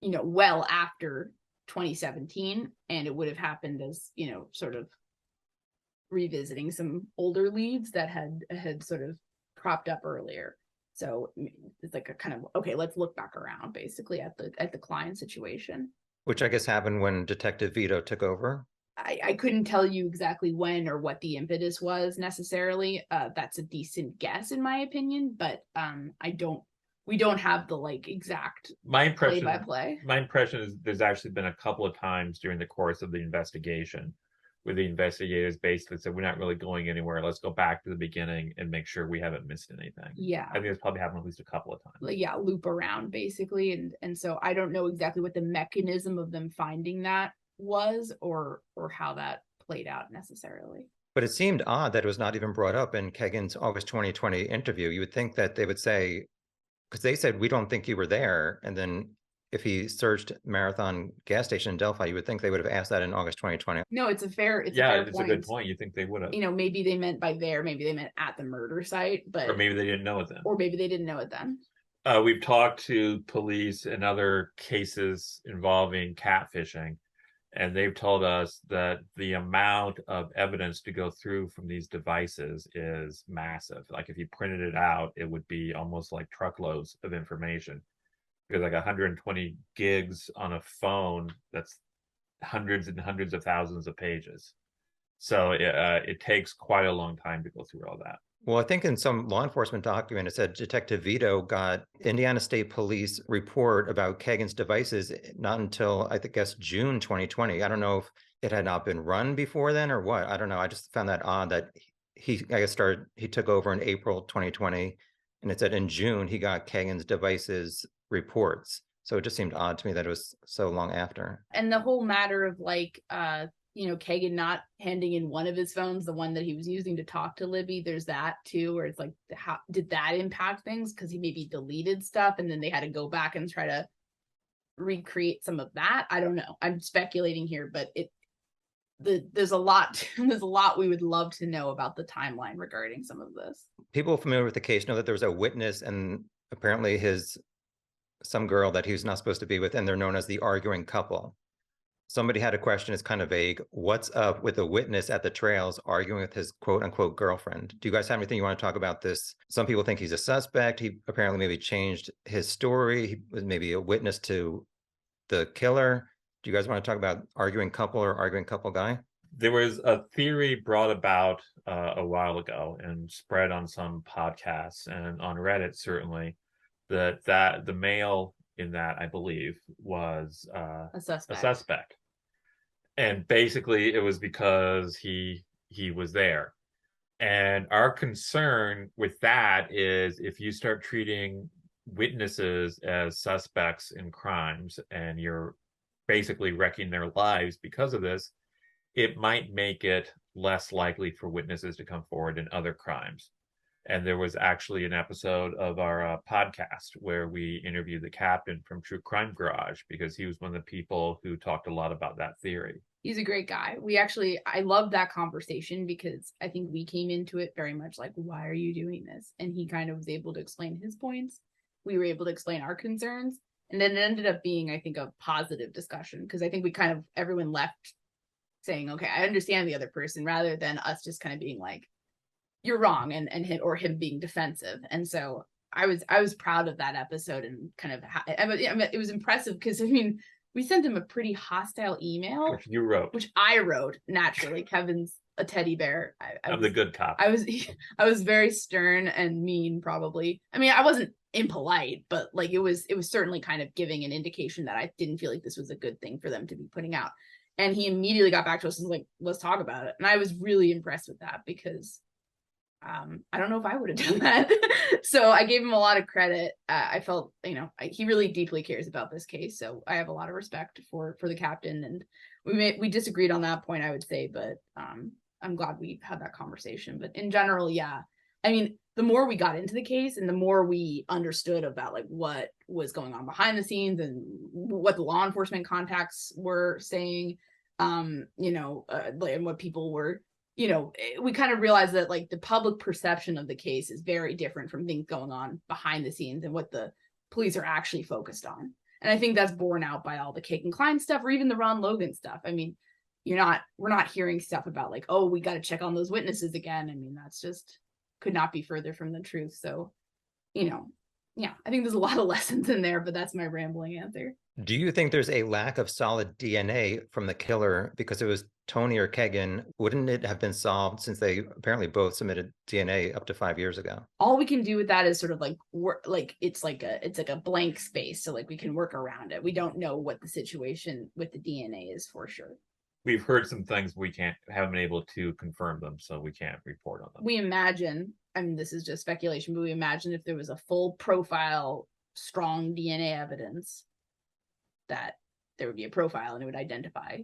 well after 2017, and it would have happened as, sort of revisiting some older leads that had sort of propped up earlier. So it's like a kind of, okay, let's look back around basically at the Kline situation. Which I guess happened when Detective Vito took over. I couldn't tell you exactly when or what the impetus was necessarily. That's a decent guess in my opinion, but we don't have the exact play by play. My impression is there's actually been a couple of times during the course of the investigation where the investigators basically said, we're not really going anywhere. Let's go back to the beginning and make sure we haven't missed anything. Yeah. I think it's probably happened at least a couple of times. Yeah, loop around basically. And so I don't know exactly what the mechanism of them finding that was or how that played out necessarily. But it seemed odd that it was not even brought up in Kegan's August 2020 interview. You would think that they would say, because they said, we don't think you were there. And then if he searched Marathon gas station in Delphi, you would think they would have asked that in August 2020. No, it's a fair it's point. A good point. You think they would have. Maybe they meant by there, maybe they meant at the murder site, or maybe they didn't know it then. Or maybe they didn't know it then. We've talked to police in other cases involving catfishing, and they've told us that the amount of evidence to go through from these devices is massive. Like if you printed it out, it would be almost like truckloads of information. Because like 120 gigs on a phone, that's hundreds and hundreds of thousands of pages. So it takes quite a long time to go through all that. Well, I think in some law enforcement document, it said Detective Vito got Indiana State Police report about Kegan's devices not until, I guess, June 2020. I don't know if it had not been run before then or what. I don't know. I just found that odd that he took over in April 2020, and it said in June he got Kegan's devices reports. So it just seemed odd to me that it was so long after. And the whole matter of Kegan not handing in one of his phones, the one that he was using to talk to Libby, there's that too, where it's like, how did that impact things? Because he maybe deleted stuff and then they had to go back and try to recreate some of that. I don't know. I'm speculating here, but there's a lot we would love to know about the timeline regarding some of this. People familiar with the case know that there was a witness, and apparently some girl that he was not supposed to be with, and they're known as the arguing couple. Somebody had a question, it's kind of vague. What's up with a witness at the trails arguing with his quote unquote girlfriend? Do you guys have anything you want to talk about this? Some people think he's a suspect. He apparently maybe changed his story. He was maybe a witness to the killer. Do you guys want to talk about arguing couple or arguing couple guy? There was a theory brought about a while ago and spread on some podcasts and on Reddit, certainly, that the male in that, I believe, was A a suspect. suspect. And basically it was because he was there. And our concern with that is if you start treating witnesses as suspects in crimes and you're basically wrecking their lives because of this, it might make it less likely for witnesses to come forward in other crimes. And there was actually an episode of our podcast where we interviewed the captain from True Crime Garage, because he was one of the people who talked a lot about that theory. He's a great guy. I love that conversation because I think we came into it very much like, why are you doing this? And he kind of was able to explain his points. We were able to explain our concerns. And then it ended up being, I think, a positive discussion, because I think we kind of, everyone left saying, okay, I understand the other person, rather than us just kind of being like, you're wrong, and him being defensive. And so I was proud of that episode, and kind of it was impressive because, I mean, we sent him a pretty hostile email, which I wrote. Naturally, Kevin's a teddy bear. I'm the good cop. I was very stern and mean, probably. I mean, I wasn't impolite, but like it was certainly kind of giving an indication that I didn't feel like this was a good thing for them to be putting out. And he immediately got back to us and was like, let's talk about it. And I was really impressed with that, because I don't know if I would have done that. So I gave him a lot of credit. I felt, he really deeply cares about this case. So I have a lot of respect for the captain, and we disagreed on that point, I would say, but I'm glad we had that conversation. But in general, yeah, I mean, the more we got into the case and the more we understood about like what was going on behind the scenes and what the law enforcement contacts were saying, and what people were, we kind of realized that like the public perception of the case is very different from things going on behind the scenes and what the police are actually focused on. And I think that's borne out by all the Cake and Klein stuff, or even the Ron Logan stuff. I mean, we're not hearing stuff about like, oh, we got to check on those witnesses again. I mean, that's just could not be further from the truth. So, yeah, I think there's a lot of lessons in there, but that's my rambling answer. Do you think there's a lack of solid DNA from the killer because it was Tony or Kegan? Wouldn't it have been solved, since they apparently both submitted DNA up to 5 years ago? All we can do with that is sort of like work, like it's like a blank space, so like we can work around it. We don't know what the situation with the DNA is for sure. We've heard some things, haven't been able to confirm them, so we can't report on them. We imagine, I mean, this is just speculation, but we imagine if there was a full profile, strong DNA evidence, that there would be a profile and it would identify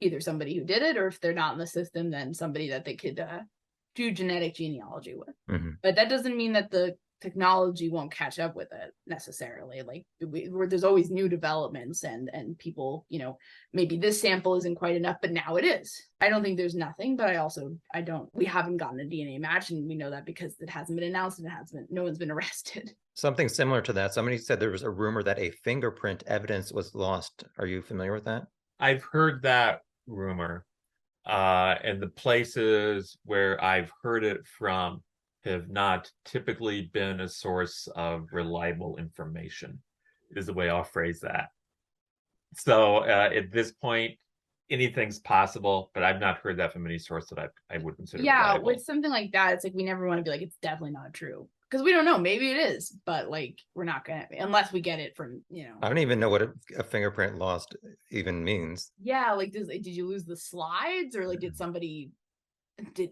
either somebody who did it, or if they're not in the system, then somebody that they could do genetic genealogy with. Mm-hmm. But that doesn't mean that the technology won't catch up with it necessarily. Like there's always new developments, and people, maybe this sample isn't quite enough, but now it is. I don't think there's nothing, but we haven't gotten a DNA match, and we know that because it hasn't been announced and no one's been arrested. Something similar to that, somebody said there was a rumor that a fingerprint evidence was lost. Are you familiar with that? I've heard that rumor, and the places where I've heard it from have not typically been a source of reliable information, is the way I'll phrase that. So at this point, anything's possible, but I've not heard that from any source that I would consider reliable. With something like that, it's like we never want to be like, it's definitely not true, because we don't know. Maybe it is, but like we're not gonna, unless we get it from I don't even know what a fingerprint lost even means. Yeah, like did you lose the slides, or like did somebody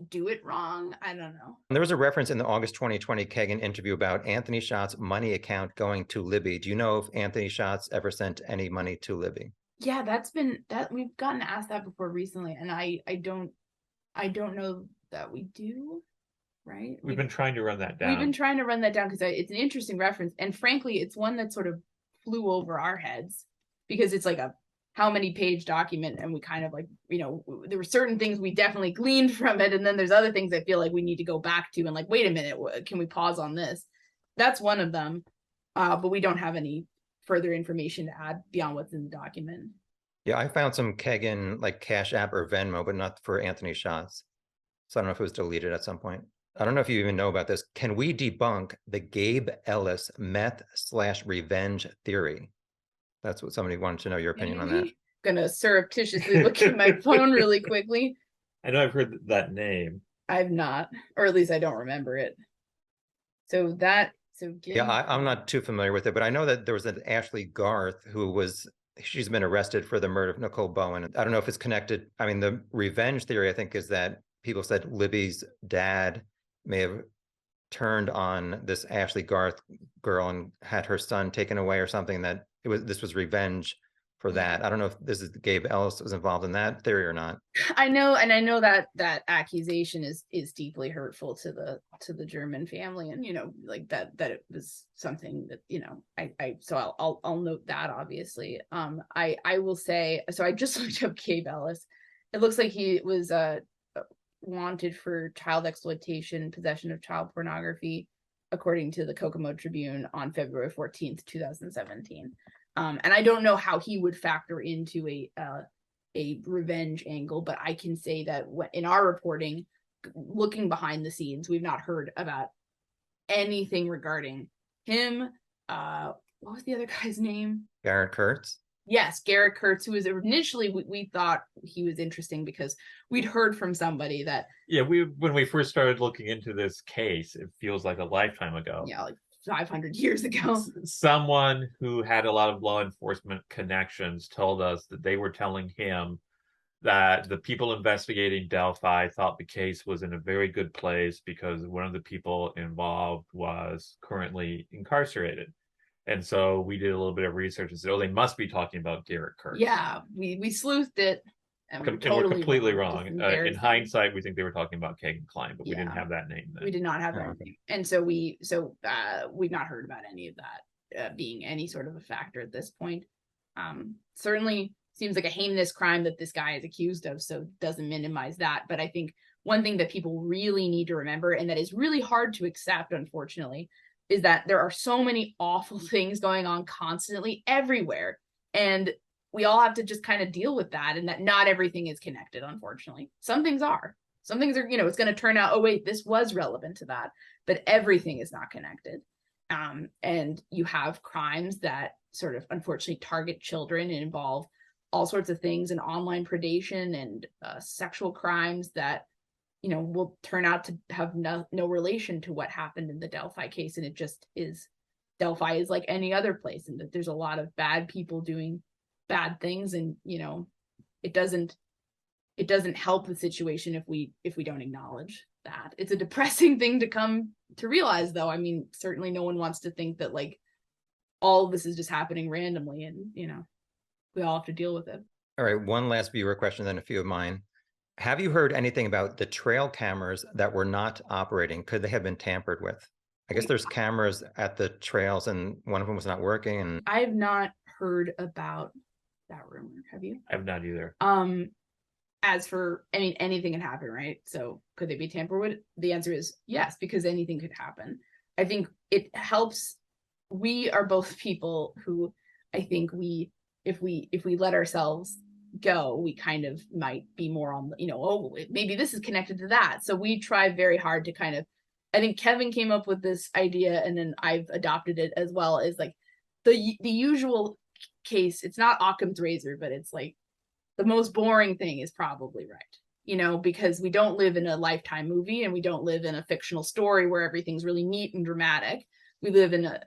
do it wrong? I don't know. There was a reference in the August 2020 Kagan interview about Anthony Shots' money account going to Libby. Do you know if Anthony Shots ever sent any money to Libby? Yeah, we've gotten asked that before recently, and I don't know that we do. Right? We've been trying to run that down. We've been trying to run that down because it's an interesting reference, and frankly, it's one that sort of flew over our heads because it's like a how many page document, and we kind of like, there were certain things we definitely gleaned from it, and then there's other things I feel like we need to go back to and like, wait a minute, can we pause on this? That's one of them, but we don't have any further information to add beyond what's in the document. Yeah, I found some Kagan like Cash App or Venmo, but not for Anthony Shots. So I don't know if it was deleted at some point. I don't know if you even know about this. Can we debunk the Gabe Ellis meth/revenge theory? That's what somebody wanted to know your opinion on that. Gonna surreptitiously look at my phone really quickly. I know I've heard that name. I've not, or at least I don't remember it. So that So Yeah, I'm not too familiar with it, but I know that there was an Ashley Garth she's been arrested for the murder of Nicole Bowen. I don't know if it's connected. I mean, the revenge theory, I think, is that people said Libby's dad may have turned on this Ashley Garth girl and had her son taken away or something, that this was revenge for that. I don't know if this is Gabe Ellis was involved in that theory or not. I know, and I know that that accusation is deeply hurtful to the German family, and like that it was something that so I'll note that, obviously. I will say, so I just looked up Gabe Ellis. It looks like he was wanted for child exploitation, possession of child pornography, according to the Kokomo Tribune on February 14th, 2017. And I don't know how he would factor into a revenge angle, but I can say that in our reporting, looking behind the scenes, we've not heard about anything regarding him. What was the other guy's name? Garrett Kurtz. Yes, Garrett Kurtz, who was initially, we thought he was interesting because we'd heard from somebody that... Yeah, when we first started looking into this case, it feels like a lifetime ago. Yeah, like 500 years ago. Someone who had a lot of law enforcement connections told us that they were telling him that the people investigating Delphi thought the case was in a very good place because one of the people involved was currently incarcerated. And so we did a little bit of research and said, oh, they must be talking about Garrett Kurtz. Yeah, we sleuthed it. And we're completely wrong. In hindsight, we think they were talking about Cain, but we didn't have that name then. We did not have that name. And so we've not heard about any of that being any sort of a factor at this point. Certainly seems like a heinous crime that this guy is accused of, so doesn't minimize that. But I think one thing that people really need to remember, and that is really hard to accept, unfortunately, is that there are so many awful things going on constantly everywhere. And we all have to just kind of deal with that, and that not everything is connected, unfortunately. Some things are. Some things are, it's going to turn out, oh, wait, this was relevant to that. But everything is not connected. And you have crimes that sort of, unfortunately, target children and involve all sorts of things, and online predation and sexual crimes that will turn out to have no relation to what happened in the Delphi case. And it just is, Delphi is like any other place, and that there's a lot of bad people doing bad things, and it doesn't help the situation if we don't acknowledge that. It's a depressing thing to come to realize, though. I mean, certainly no one wants to think that like all of this is just happening randomly, and we all have to deal with it. All right, one last viewer question, then a few of mine. Have you heard anything about the trail cameras that were not operating? Could they have been tampered with? I guess there's cameras at the trails, and one of them was not working. And I have not heard about that rumor. Have you? I have not either. As for, I mean, anything can happen, right? So could they be tampered with? The answer is yes, because anything could happen. I think it helps. We are both people who, I think if we let ourselves go, we kind of might be more on the, maybe this is connected to that. So we try very hard to kind of, I think Kevin came up with this idea, and then I've adopted it as well, as like the usual case. It's not Occam's razor, but it's like the most boring thing is probably right, because we don't live in a Lifetime movie, and we don't live in a fictional story where everything's really neat and dramatic. We live in the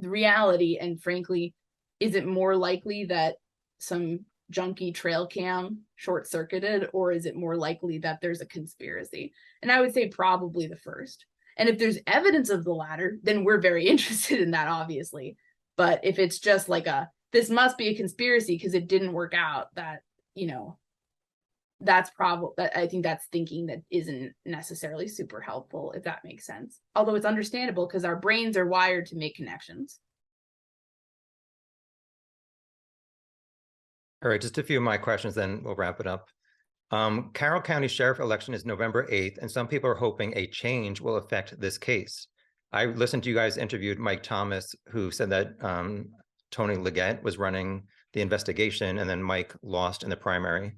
reality. And frankly, is it more likely that some junky trail cam short-circuited, or is it more likely that there's a conspiracy? And I would say probably the first. And if there's evidence of the latter, then we're very interested in that, obviously. But if it's just like this must be a conspiracy because it didn't work out, that that's probably, I think that's thinking that isn't necessarily super helpful, if that makes sense. Although it's understandable because our brains are wired to make connections. All right, just a few of my questions, then we'll wrap it up. Carroll County Sheriff election is November 8th, and some people are hoping a change will affect this case. I listened to you guys interviewed Mike Thomas, who said that Tony Leggett was running the investigation, and then Mike lost in the primary.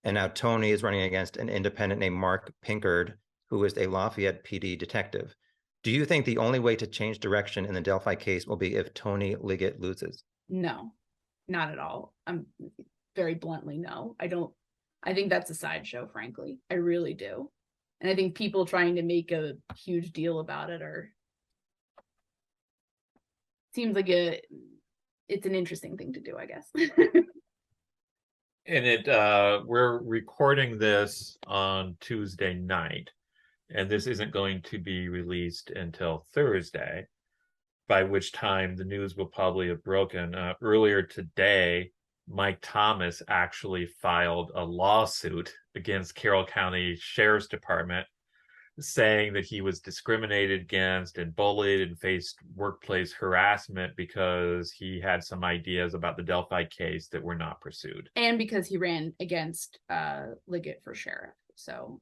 And now Tony is running against an independent named Mark Pinkard, who is a Lafayette PD detective. Do you think the only way to change direction in the Delphi case will be if Tony Leggett loses? No, not at all. I'm very bluntly no. I think that's a sideshow, frankly. I really do. And I think people trying to make a huge deal about it are seems like it's an interesting thing to do, I guess. And we're recording this on Tuesday night, and this isn't going to be released until Thursday, by which time the news will probably have broken. Earlier today, Mike Thomas actually filed a lawsuit against Carroll County Sheriff's Department, saying that he was discriminated against and bullied and faced workplace harassment because he had some ideas about the Delphi case that were not pursued. And because he ran against Liggett for sheriff. So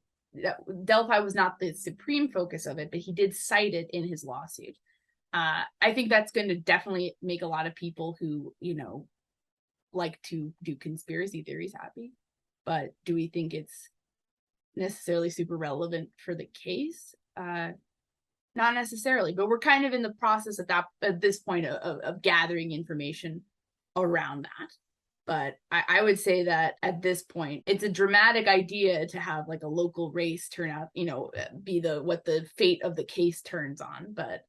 Delphi was not the supreme focus of it, but he did cite it in his lawsuit. I think that's going to definitely make a lot of people who, like to do conspiracy theories happy. But do we think it's necessarily super relevant for the case? Not necessarily, but we're kind of in the process at this point of gathering information around that. But I would say that at this point, it's a dramatic idea to have like a local race turn out, be what the fate of the case turns on. But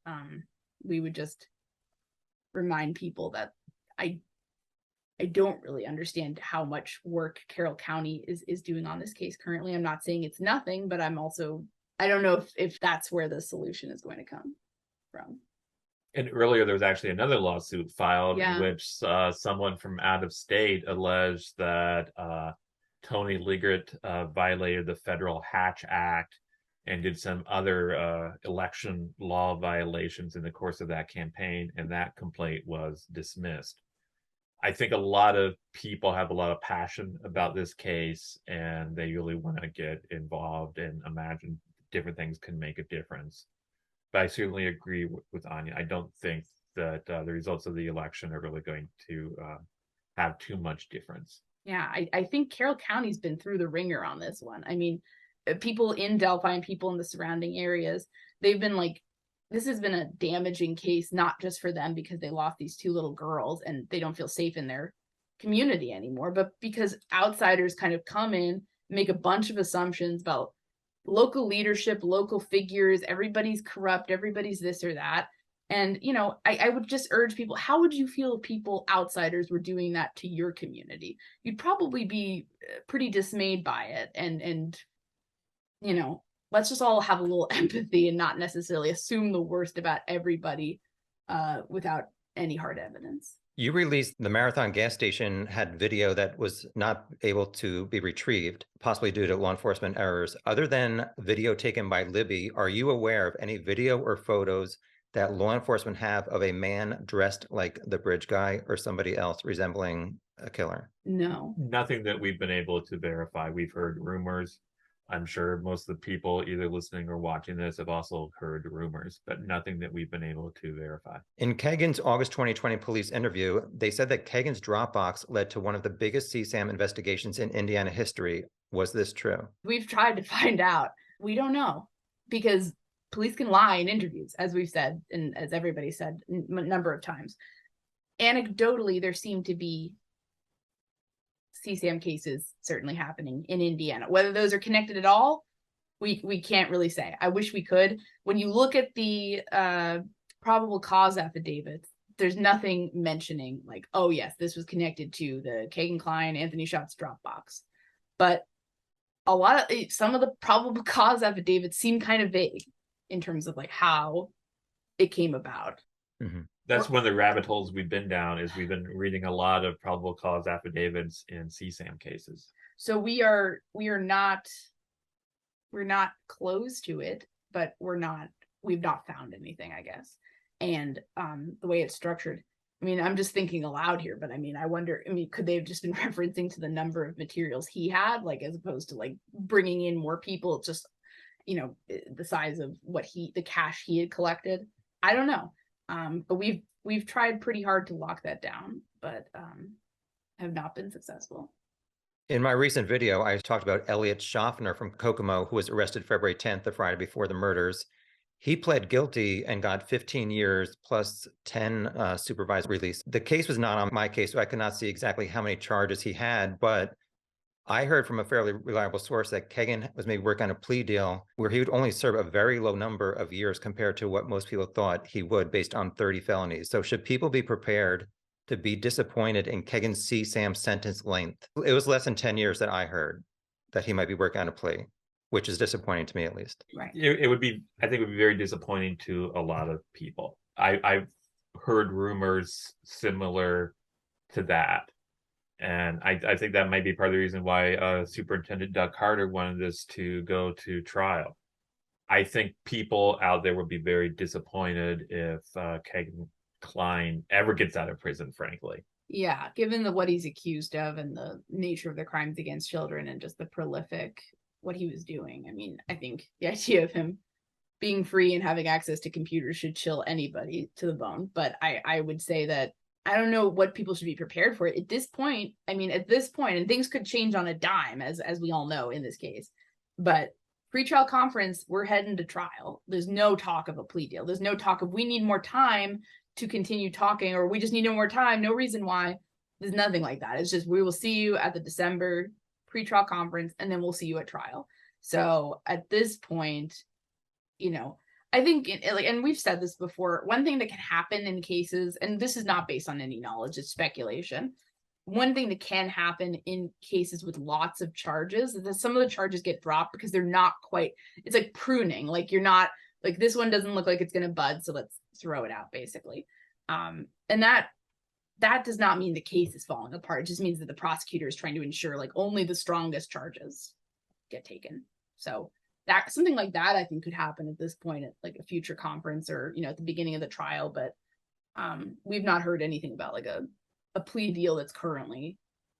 we would just remind people that I don't really understand how much work Carroll County is doing on this case currently. I'm not saying it's nothing, but I don't know if that's where the solution is going to come from. And earlier there was actually another lawsuit filed in which someone from out of state alleged that Tony Liggett violated the Federal Hatch Act and did some other election law violations in the course of that campaign, and that complaint was dismissed. I think a lot of people have a lot of passion about this case, and they really want to get involved and imagine different things can make a difference. But I certainly agree with Anya. I don't think that the results of the election are really going to have too much difference. Yeah, I think Carroll County's been through the ringer on this one. I mean, people in Delphi and people in the surrounding areas, they've been like, this has been a damaging case, not just for them because they lost these two little girls and they don't feel safe in their community anymore, but because outsiders kind of come in, make a bunch of assumptions about local leadership, local figures, everybody's corrupt, everybody's this or that. And, I would just urge people, how would you feel if people, outsiders, were doing that to your community? You'd probably be pretty dismayed by it. And let's just all have a little empathy and not necessarily assume the worst about everybody without any hard evidence. You released the Marathon gas station had video that was not able to be retrieved, possibly due to law enforcement errors. Other than video taken by Libby, are you aware of any video or photos that law enforcement have of a man dressed like the bridge guy or somebody else resembling a killer? No. Nothing that we've been able to verify. We've heard rumors. I'm sure most of the people either listening or watching this have also heard rumors, but nothing that we've been able to verify. In Kagan's August 2020 police interview, they said that Kagan's Dropbox led to one of the biggest CSAM investigations in Indiana history. Was this true? We've tried to find out. We don't know, because police can lie in interviews, as we've said, and as everybody said a number of times. Anecdotally, there seem to be CSAM cases certainly happening in Indiana. Whether those are connected at all, we can't really say. I wish we could. When you look at the probable cause affidavits, there's nothing mentioning like, oh yes, this was connected to the Kagan Klein, Anthony Schott's Dropbox. But some of the probable cause affidavits seem kind of vague in terms of like how it came about. Mm-hmm. That's one of the rabbit holes we've been down, is we've been reading a lot of probable cause affidavits in CSAM cases. So we're not close to it, but we've not found anything, I guess. And the way it's structured, I mean, I'm just thinking aloud here, but I wonder, could they have just been referencing to the number of materials he had, like, as opposed to like bringing in more people? It's just, the size of the cash he had collected. I don't know. But we've tried pretty hard to lock that down, but have not been successful. In my recent video, I talked about Elliot Schaffner from Kokomo, who was arrested February 10th, the Friday before the murders. He pled guilty and got 15 years plus 10 supervised release. The case was not on my case, so I could not see exactly how many charges he had, but I heard from a fairly reliable source that Kagan was maybe working on a plea deal where he would only serve a very low number of years compared to what most people thought he would based on 30 felonies. So should people be prepared to be disappointed in Kagan's CSAM sentence length? It was less than 10 years that I heard that he might be working on a plea, which is disappointing to me at least. Right. It would be, I think it would be very disappointing to a lot of people. I've heard rumors similar to that. And I think that might be part of the reason why Superintendent Doug Carter wanted this to go to trial. I think people out there would be very disappointed if Kegan Kline ever gets out of prison, frankly. Yeah, given what he's accused of and the nature of the crimes against children and just the prolific what he was doing. I mean, I think the idea of him being free and having access to computers should chill anybody to the bone. But I would say that I don't know what people should be prepared for at this point. I mean, at this point, and things could change on a dime, as we all know in this case. But pre-trial conference, we're heading to trial. There's no talk of a plea deal. There's no talk of we need more time to continue talking, or we just need no more time. No reason why. There's nothing like that. It's just we will see you at the December pre-trial conference, and then we'll see you at trial. So at this point, you know, I think, and we've said this before, one thing that can happen in cases, and this is not based on any knowledge, it's speculation. One thing that can happen in cases with lots of charges is that some of the charges get dropped because they're not quite, it's like pruning. Like you're not, like this one doesn't look like it's going to bud, so let's throw it out basically. And that does not mean the case is falling apart. It just means that the prosecutor is trying to ensure like only the strongest charges get taken. So that something like that I think could happen at this point at like a future conference or, you know, at the beginning of the trial. But we've not heard anything about like a plea deal that's currently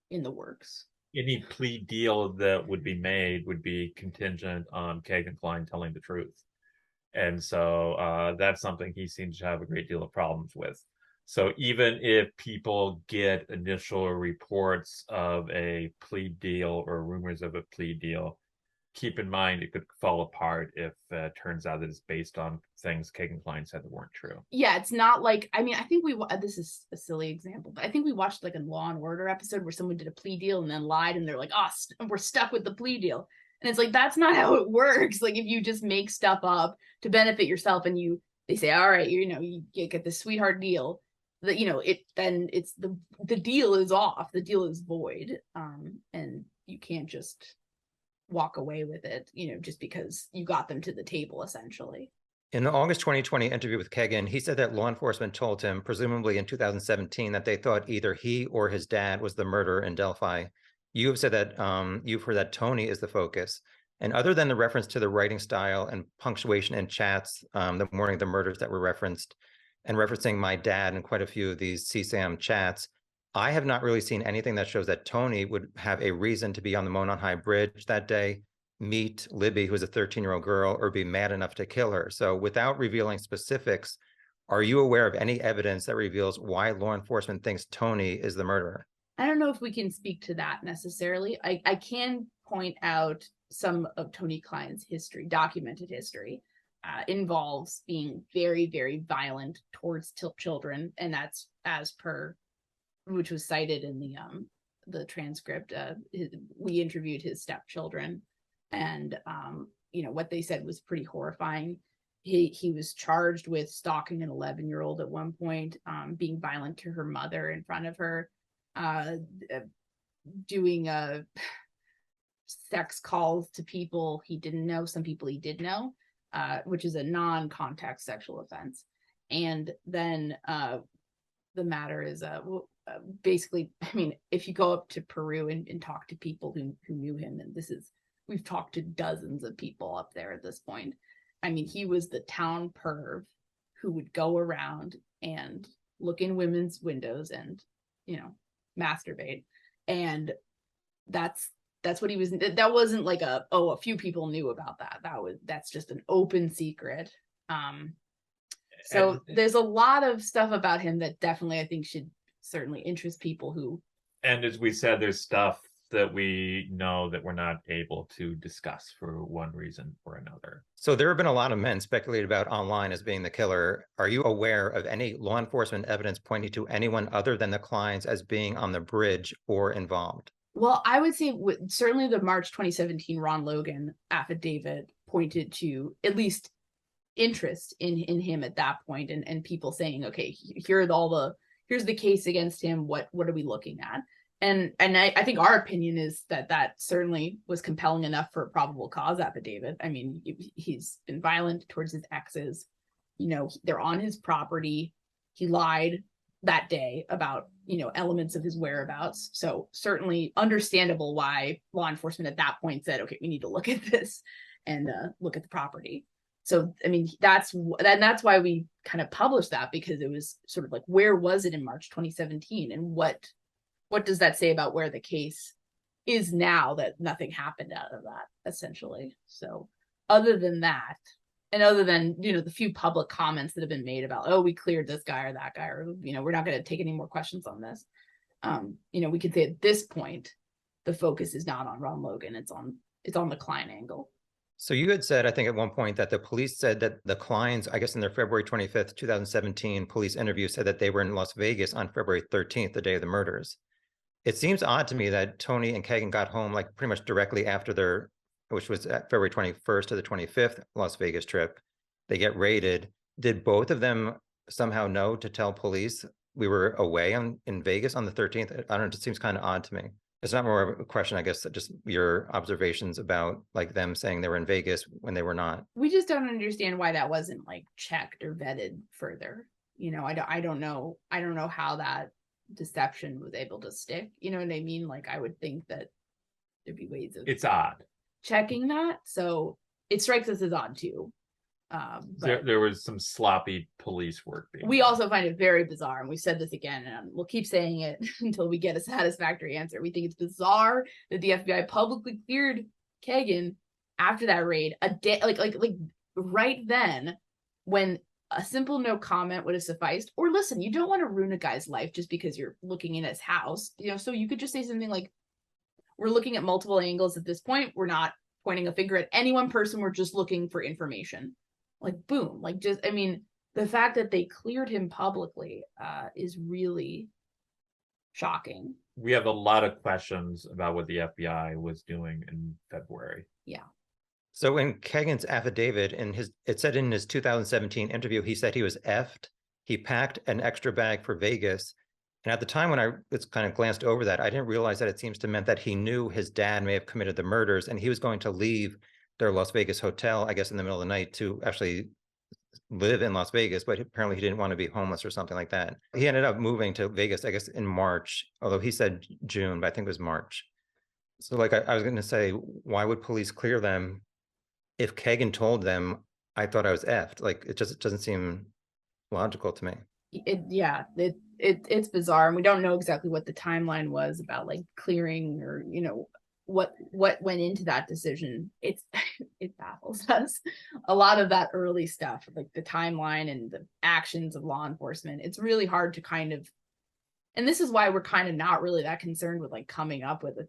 in the works. Any plea deal that would be made would be contingent on Kegan Kline telling the truth. And so that's something he seems to have a great deal of problems with. So even if people get initial reports of a plea deal or rumors of a plea deal, keep in mind it could fall apart if it turns out that it's based on things Kegan Kline said that weren't true. Yeah, it's not like, I mean, I think this is a silly example, but I think we watched like a Law and Order episode where someone did a plea deal and then lied and they're like, oh, we're stuck with the plea deal. And it's like, that's not how it works. Like if you just make stuff up to benefit yourself and they say, all right, you get the sweetheart deal, that, it's the deal is off, the deal is void. And you can't just walk away with it, just because you got them to the table, essentially. In the August 2020 interview with Kegan, he said that law enforcement told him, presumably in 2017, that they thought either he or his dad was the murderer in Delphi. You have said that you've heard that Tony is the focus. And other than the reference to the writing style and punctuation in chats the morning of the murders that were referenced, and referencing my dad in quite a few of these CSAM chats, I have not really seen anything that shows that Tony would have a reason to be on the Monon High Bridge that day, meet Libby, who is a 13-year-old girl, or be mad enough to kill her. So without revealing specifics, are you aware of any evidence that reveals why law enforcement thinks Tony is the murderer? I don't know if we can speak to that necessarily. I can point out some of Tony Kline's history, documented history, involves being very, very violent towards children. And that's as per, which was cited in the transcript. We interviewed his stepchildren, and what they said was pretty horrifying. He was charged with stalking an 11-year-old at one point, being violent to her mother in front of her, doing sex calls to people he didn't know, some people he did know, which is a non-contact sexual offense. And then the matter is basically, I mean, if you go up to Peru and talk to people who knew him, and we've talked to dozens of people up there at this point. I mean, he was the town perv who would go around and look in women's windows and, masturbate. And that's what he was. That wasn't like a few people knew about that. That's just an open secret. So there's a lot of stuff about him that definitely I think should certainly interest people who. And as we said, there's stuff that we know that we're not able to discuss for one reason or another. So there have been a lot of men speculated about online as being the killer. Are you aware of any law enforcement evidence pointing to anyone other than the Klines as being on the bridge or involved? Well, I would say certainly the March 2017 Ron Logan affidavit pointed to at least interest in him at that point, and people saying, okay, here's the case against him. What are we looking at? And I think our opinion is that certainly was compelling enough for a probable cause affidavit. I mean, he's been violent towards his exes. They're on his property. He lied that day about elements of his whereabouts. So certainly understandable why law enforcement at that point said, okay, we need to look at this and look at the property. So I mean, that's why we kind of published that, because it was sort of like, where was it in March 2017, and what does that say about where the case is now that nothing happened out of that, essentially. So other than that, and other than the few public comments that have been made about, oh, we cleared this guy or that guy, or we're not going to take any more questions on this, we could say at this point the focus is not on Ron Logan, it's on the Cain angle. So you had said, I think at one point, that the police said that the Kleins, I guess in their February 25th, 2017 police interview, said that they were in Las Vegas on February 13th, the day of the murders. It seems odd to me that Tony and Cain got home like pretty much directly after their, which was at February 21st to the 25th Las Vegas trip. They get raided. Did both of them somehow know to tell police we were away in Vegas on the 13th? I don't know, it just seems kind of odd to me. It's not more of a question, I guess, just your observations about like them saying they were in Vegas when they were not. We just don't understand why that wasn't like checked or vetted further. I don't know how that deception was able to stick. You know what I mean? Like, I would think that there'd be ways of It's odd checking that. So it strikes us as odd too. But there was some sloppy police work being we done. also find it very bizarre, and we said this again, and we'll keep saying it until we get a satisfactory answer. We think it's bizarre that the FBI publicly cleared Cain after that raid a day, like right then, when a simple no comment would have sufficed. Or listen, you don't want to ruin a guy's life just because you're looking in his house, so you could just say something like, we're looking at multiple angles at this point, we're not pointing a finger at any one person, we're just looking for information. Like, boom, like, just, I mean, the fact that they cleared him publicly is really shocking. We have a lot of questions about what the FBI was doing in February. Yeah. So in Cain's affidavit, it said in his 2017 interview, he said he was effed. He packed an extra bag for Vegas. And at the time when I kind of glanced over that, I didn't realize that it seems to meant that he knew his dad may have committed the murders, and he was going to leave their Las Vegas hotel, I guess, in the middle of the night to actually live in Las Vegas, but apparently he didn't want to be homeless or something like that. He ended up moving to Vegas, I guess, in March, although he said June, but I think it was March. So like I was going to say, why would police clear them if Cain told them, I thought I was effed? Like, it doesn't seem logical to me. It's bizarre, and we don't know exactly what the timeline was about, like, clearing, or what went into that decision. It baffles us. A lot of that early stuff, like the timeline and the actions of law enforcement, it's really hard to kind of, and this is why we're kind of not really that concerned with like coming up with a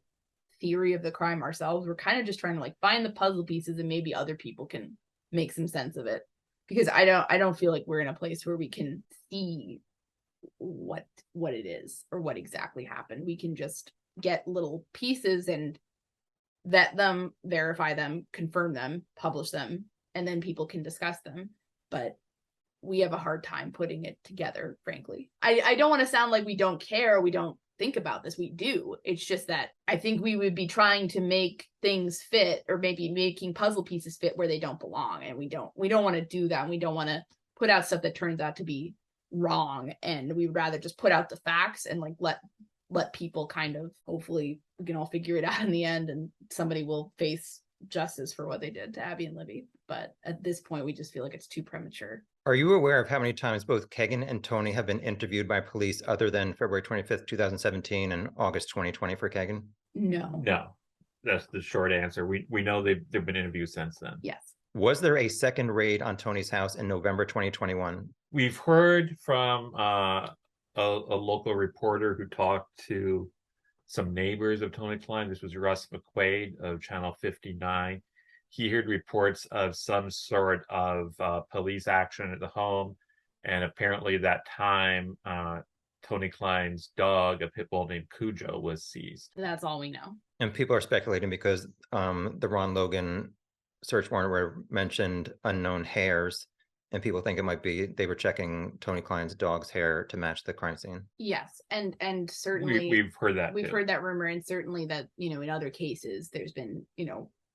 theory of the crime ourselves. We're kind of just trying to like find the puzzle pieces, and maybe other people can make some sense of it, because I don't feel like we're in a place where we can see what it is or what exactly happened. We can just get little pieces and vet them, verify them, confirm them, publish them, and then people can discuss them. But we have a hard time putting it together, frankly. I don't want to sound like we don't care, we don't think about this. We do. It's just that I think we would be trying to make things fit, or maybe making puzzle pieces fit where they don't belong, and we don't want to do that, and we don't want to put out stuff that turns out to be wrong. And we would rather just put out the facts and like let people kind of, hopefully we can all figure it out in the end, and somebody will face justice for what they did to Abby and Libby. But at this point, we just feel like it's too premature. Are you aware of how many times both Cain and Tony have been interviewed by police other than February 25th, 2017 and August 2020 for Cain? No. That's the short answer. We know they've been interviewed since then. Yes. Was there a second raid on Tony's house in November 2021? We've heard from a local reporter who talked to some neighbors of Tony Klein. This was Russ McQuaid of Channel 59. He heard reports of some sort of police action at the home, and apparently that time Tony Klein's dog, a pit bull named Cujo, was seized. That's all we know. And people are speculating because the Ron Logan search warrant where mentioned unknown hairs, and people think it might be they were checking Tony Klein's dog's hair to match the crime scene. Yes, and certainly We've heard that. We've too. heard that rumor, and certainly that, in other cases there's been,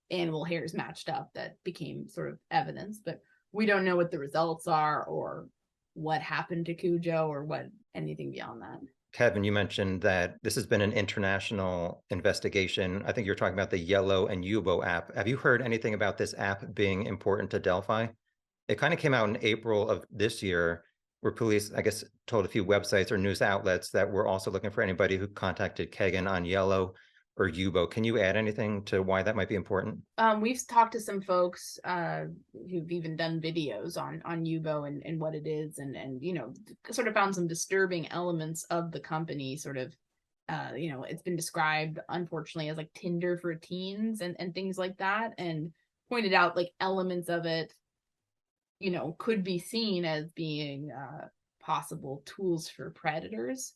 animal hairs matched up that became sort of evidence, but we don't know what the results are or what happened to Cujo or what anything beyond that. Kevin, you mentioned that this has been an international investigation. I think you're talking about the Yellow and Yubo app. Have you heard anything about this app being important to Delphi? It kind of came out in April of this year, where police, I guess, told a few websites or news outlets that we're also looking for anybody who contacted Kagan on Yellow or Yubo. Can you add anything to why that might be important? We've talked to some folks who've even done videos on Yubo and what it is, and sort of found some disturbing elements of the company. Sort of, it's been described, unfortunately, as like Tinder for teens and things like that, and pointed out like elements of it, could be seen as being possible tools for predators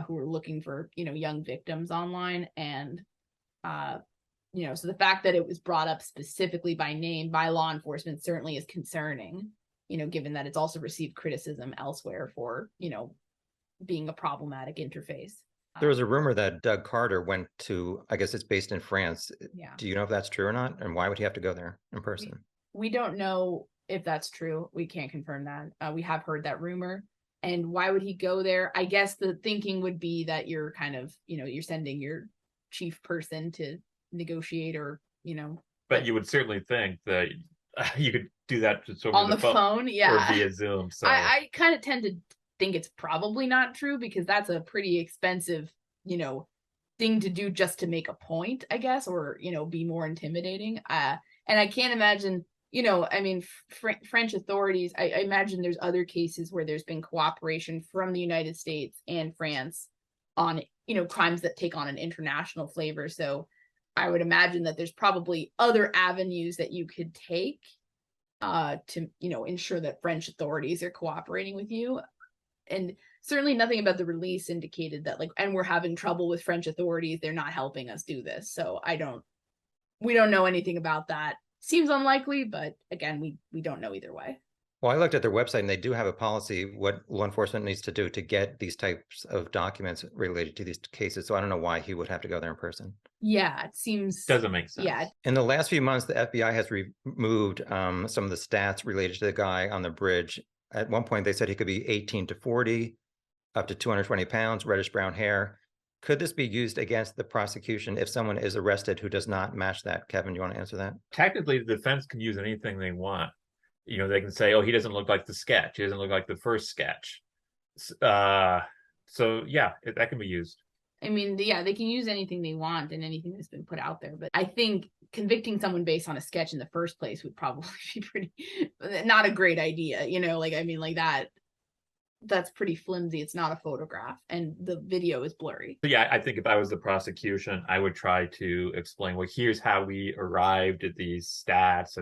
who are looking for, young victims online. And, so the fact that it was brought up specifically by name by law enforcement certainly is concerning, given that it's also received criticism elsewhere for, being a problematic interface. There was a rumor that Doug Carter went to, I guess it's based in France. Yeah. Do you know if that's true or not? And why would he have to go there in person? We don't know if that's true. We can't confirm that. We have heard that rumor. And why would he go there? I guess the thinking would be that you're kind of, you're sending your chief person to negotiate or, But you would certainly think that you could do that just over on the phone. Yeah. Or via Zoom. So I kind of tend to think it's probably not true, because that's a pretty expensive, thing to do just to make a point, I guess, or, be more intimidating. And I can't imagine, French authorities, I imagine there's other cases where there's been cooperation from the United States and France on, crimes that take on an international flavor. So I would imagine that there's probably other avenues that you could take to, ensure that French authorities are cooperating with you. And certainly nothing about the release indicated that, and we're having trouble with French authorities, they're not helping us do this. So we don't know anything about that. Seems unlikely, but again, we don't know either way. Well, I looked at their website and they do have a policy what law enforcement needs to do to get these types of documents related to these cases. So I don't know why he would have to go there in person. Yeah, it seems doesn't make sense. Yeah. In the last few months, the FBI has removed some of the stats related to the guy on the bridge. At one point, they said he could be 18 to 40, up to 220 pounds, reddish brown hair. Could this be used against the prosecution if someone is arrested who does not match that? Kevin, you want to answer that? Technically, the defense can use anything they want. They can say, oh, he doesn't look like the sketch. He doesn't look like the first sketch. So, yeah, that can be used. I mean, yeah, they can use anything they want and anything that's been put out there. But I think convicting someone based on a sketch in the first place would probably be not a great idea. That's pretty flimsy. It's not a photograph and the video is blurry. So yeah, I think if I was the prosecution, I would try to explain, well, here's how we arrived at these stats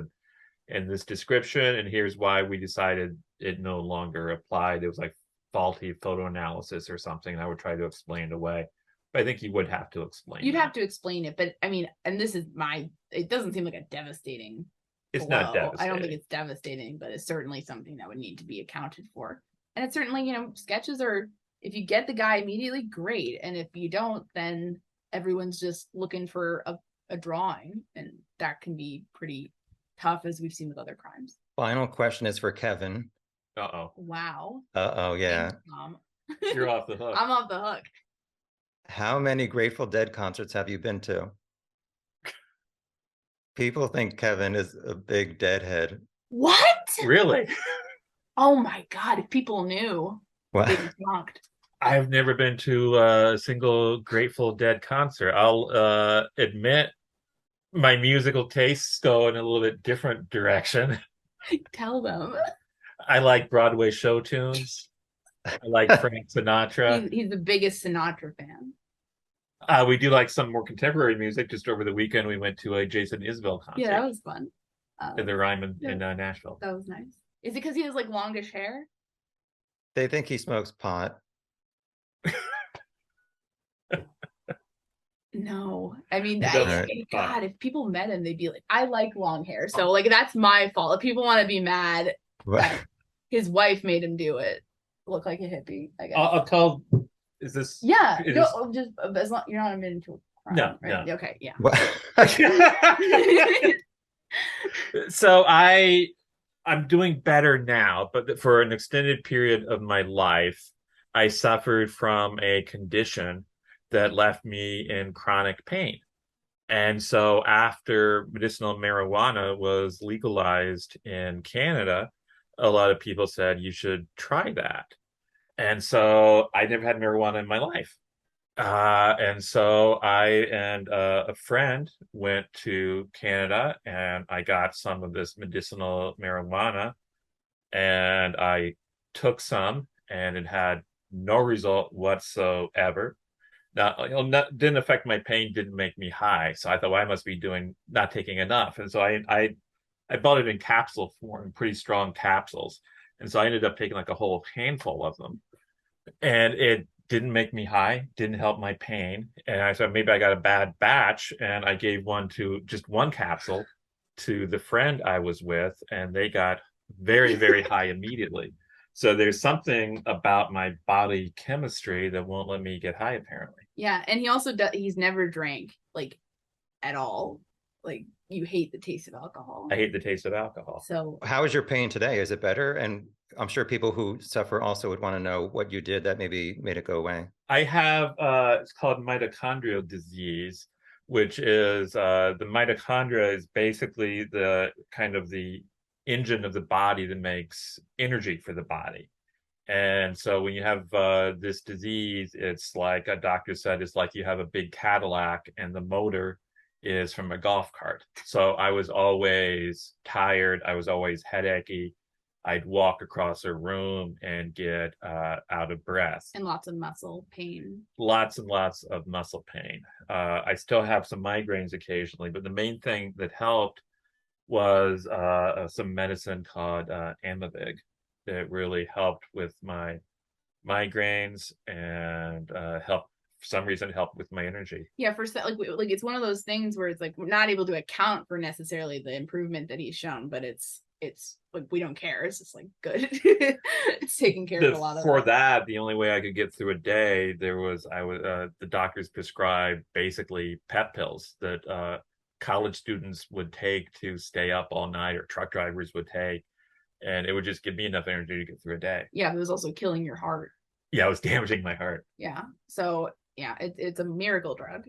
and this description, and here's why we decided it no longer applied. It was like faulty photo analysis or something, and I would try to explain it away. But I think you would have to explain. You'd have to explain it, but I mean, and this is it doesn't seem like a devastating It's blow. not devastating. I don't think it's devastating, but it's certainly something that would need to be accounted for. And it's certainly, sketches are, if you get the guy immediately, great. And if you don't, then everyone's just looking for a drawing. And that can be pretty tough, as we've seen with other crimes. Final question is for Kevin. Uh-oh. Wow. Uh-oh, yeah. Thanks, Mom. You're off the hook. I'm off the hook. How many Grateful Dead concerts have you been to? People think Kevin is a big Deadhead. What? Really? Oh my God, if people knew, What? they'd be shocked. I've never been to a single Grateful Dead concert. I'll admit my musical tastes go in a little bit different direction. Tell them. I like Broadway show tunes. I like Frank Sinatra. He's the biggest Sinatra fan. We do like some more contemporary music. Just over the weekend, we went to a Jason Isbell concert. Yeah, that was fun. In the Ryman in Nashville. That was nice. Is it because he has longish hair? They think he smokes pot. No, I mean, He doesn't. God, if people met him, they'd be like, I like long hair. So like, that's my fault. If people want to be mad that his wife made him do it, look like a hippie, I guess. I'll tell. Is this? Yeah, Is no, just as long you're not admitting to a crime. No, right? no. Okay, yeah. So I'm doing better now, but for an extended period of my life, I suffered from a condition that left me in chronic pain. And so after medicinal marijuana was legalized in Canada, a lot of people said you should try that. And so I never had marijuana in my life. And so I and a friend went to Canada and I got some of this medicinal marijuana and I took some and it had no result whatsoever. Now, didn't affect my pain, didn't make me high. So I thought, well, I must be not taking enough. And so I bought it in capsule form, pretty strong capsules. And so I ended up taking like a whole handful of them. And it didn't make me high, didn't help my pain. And I said, maybe I got a bad batch. And I gave just one capsule to the friend I was with, and they got very, very high immediately. So there's something about my body chemistry that won't let me get high, apparently. Yeah, and he also he's never drank, like, at all. Like, you hate the taste of alcohol. I hate the taste of alcohol. So how is your pain today? Is it better? And I'm sure people who suffer also would want to know what you did that maybe made it go away. I have it's called mitochondrial disease, which is the mitochondria is basically the kind of the engine of the body that makes energy for the body. And so when you have this disease, it's like a doctor said, it's like you have a big Cadillac and the motor is from a golf cart. So I was always tired. I was always headachy. I'd walk across a room and get out of breath. And lots of muscle pain. Lots and lots of muscle pain. I still have some migraines occasionally, but the main thing that helped was some medicine called Amivig that really helped with my migraines and helped, for some reason, helped with my energy. Yeah, like it's one of those things where it's like we're not able to account for necessarily the improvement that he's shown, but it's like we don't care. It's just like good. It's taking care of a lot of for that. The only way I could get through a day, the doctors prescribed basically pep pills that college students would take to stay up all night, or truck drivers would take, and it would just give me enough energy to get through a day. Yeah, it was also killing your heart. Yeah, it was damaging my heart. Yeah, so yeah, it's a miracle drug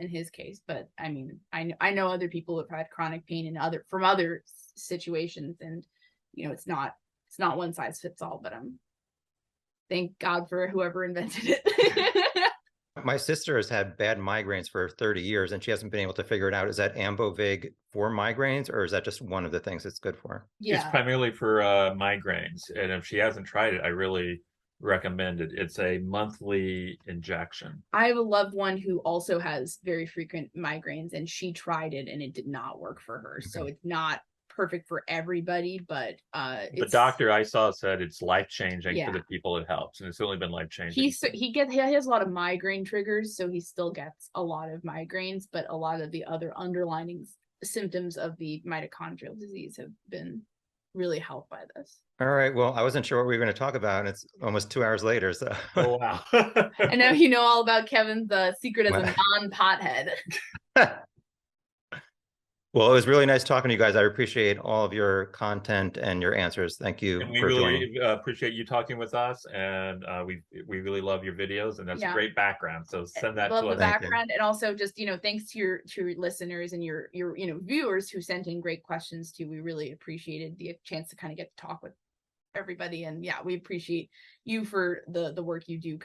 in his case. But I mean, I know other people who have had chronic pain from other situations, and it's not one size fits all. But thank God for whoever invented it. My sister has had bad migraines for 30 years and she hasn't been able to figure it out. Is that Ambovig for migraines, or is that just one of the things it's good for? Yeah, it's primarily for migraines, and if she hasn't tried it, I really recommend it. It's a monthly injection. I have a loved one who also has very frequent migraines, and she tried it and it did not work for her. Okay. So it's not perfect for everybody, but the doctor I saw said it's life-changing for the people it helps, and it's certainly been life-changing. He has a lot of migraine triggers, so he still gets a lot of migraines, but a lot of the other underlying symptoms of the mitochondrial disease have been really helped by this. All right, well, I wasn't sure what we were going to talk about, and it's almost 2 hours later, so oh wow. And now you know all about Kevin's secret as a non-pothead. Well, it was really nice talking to you guys. I appreciate all of your content and your answers. Thank you. And we really appreciate you talking with us, and we really love your videos, and that's a great background. So send that to us. Love the background, and also just thanks to your listeners and your viewers who sent in great questions too. We really appreciated the chance to kind of get to talk with everybody, and yeah, we appreciate you for the work you do.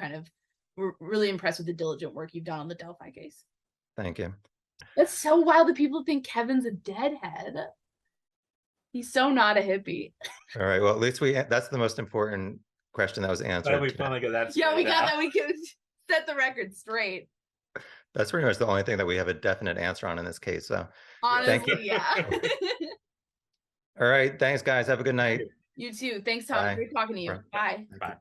We're really impressed with the diligent work you've done on the Delphi case. Thank you. That's so wild that people think Kevin's a deadhead. He's so not a hippie. All right. Well, at least that's the most important question that was answered. We finally got that. Yeah, we got that. We could set the record straight. That's pretty much the only thing that we have a definite answer on in this case. So honestly, thank you. Yeah. All right. Thanks, guys. Have a good night. You too. Thanks, Tom. Great talking to you. Bye. Bye.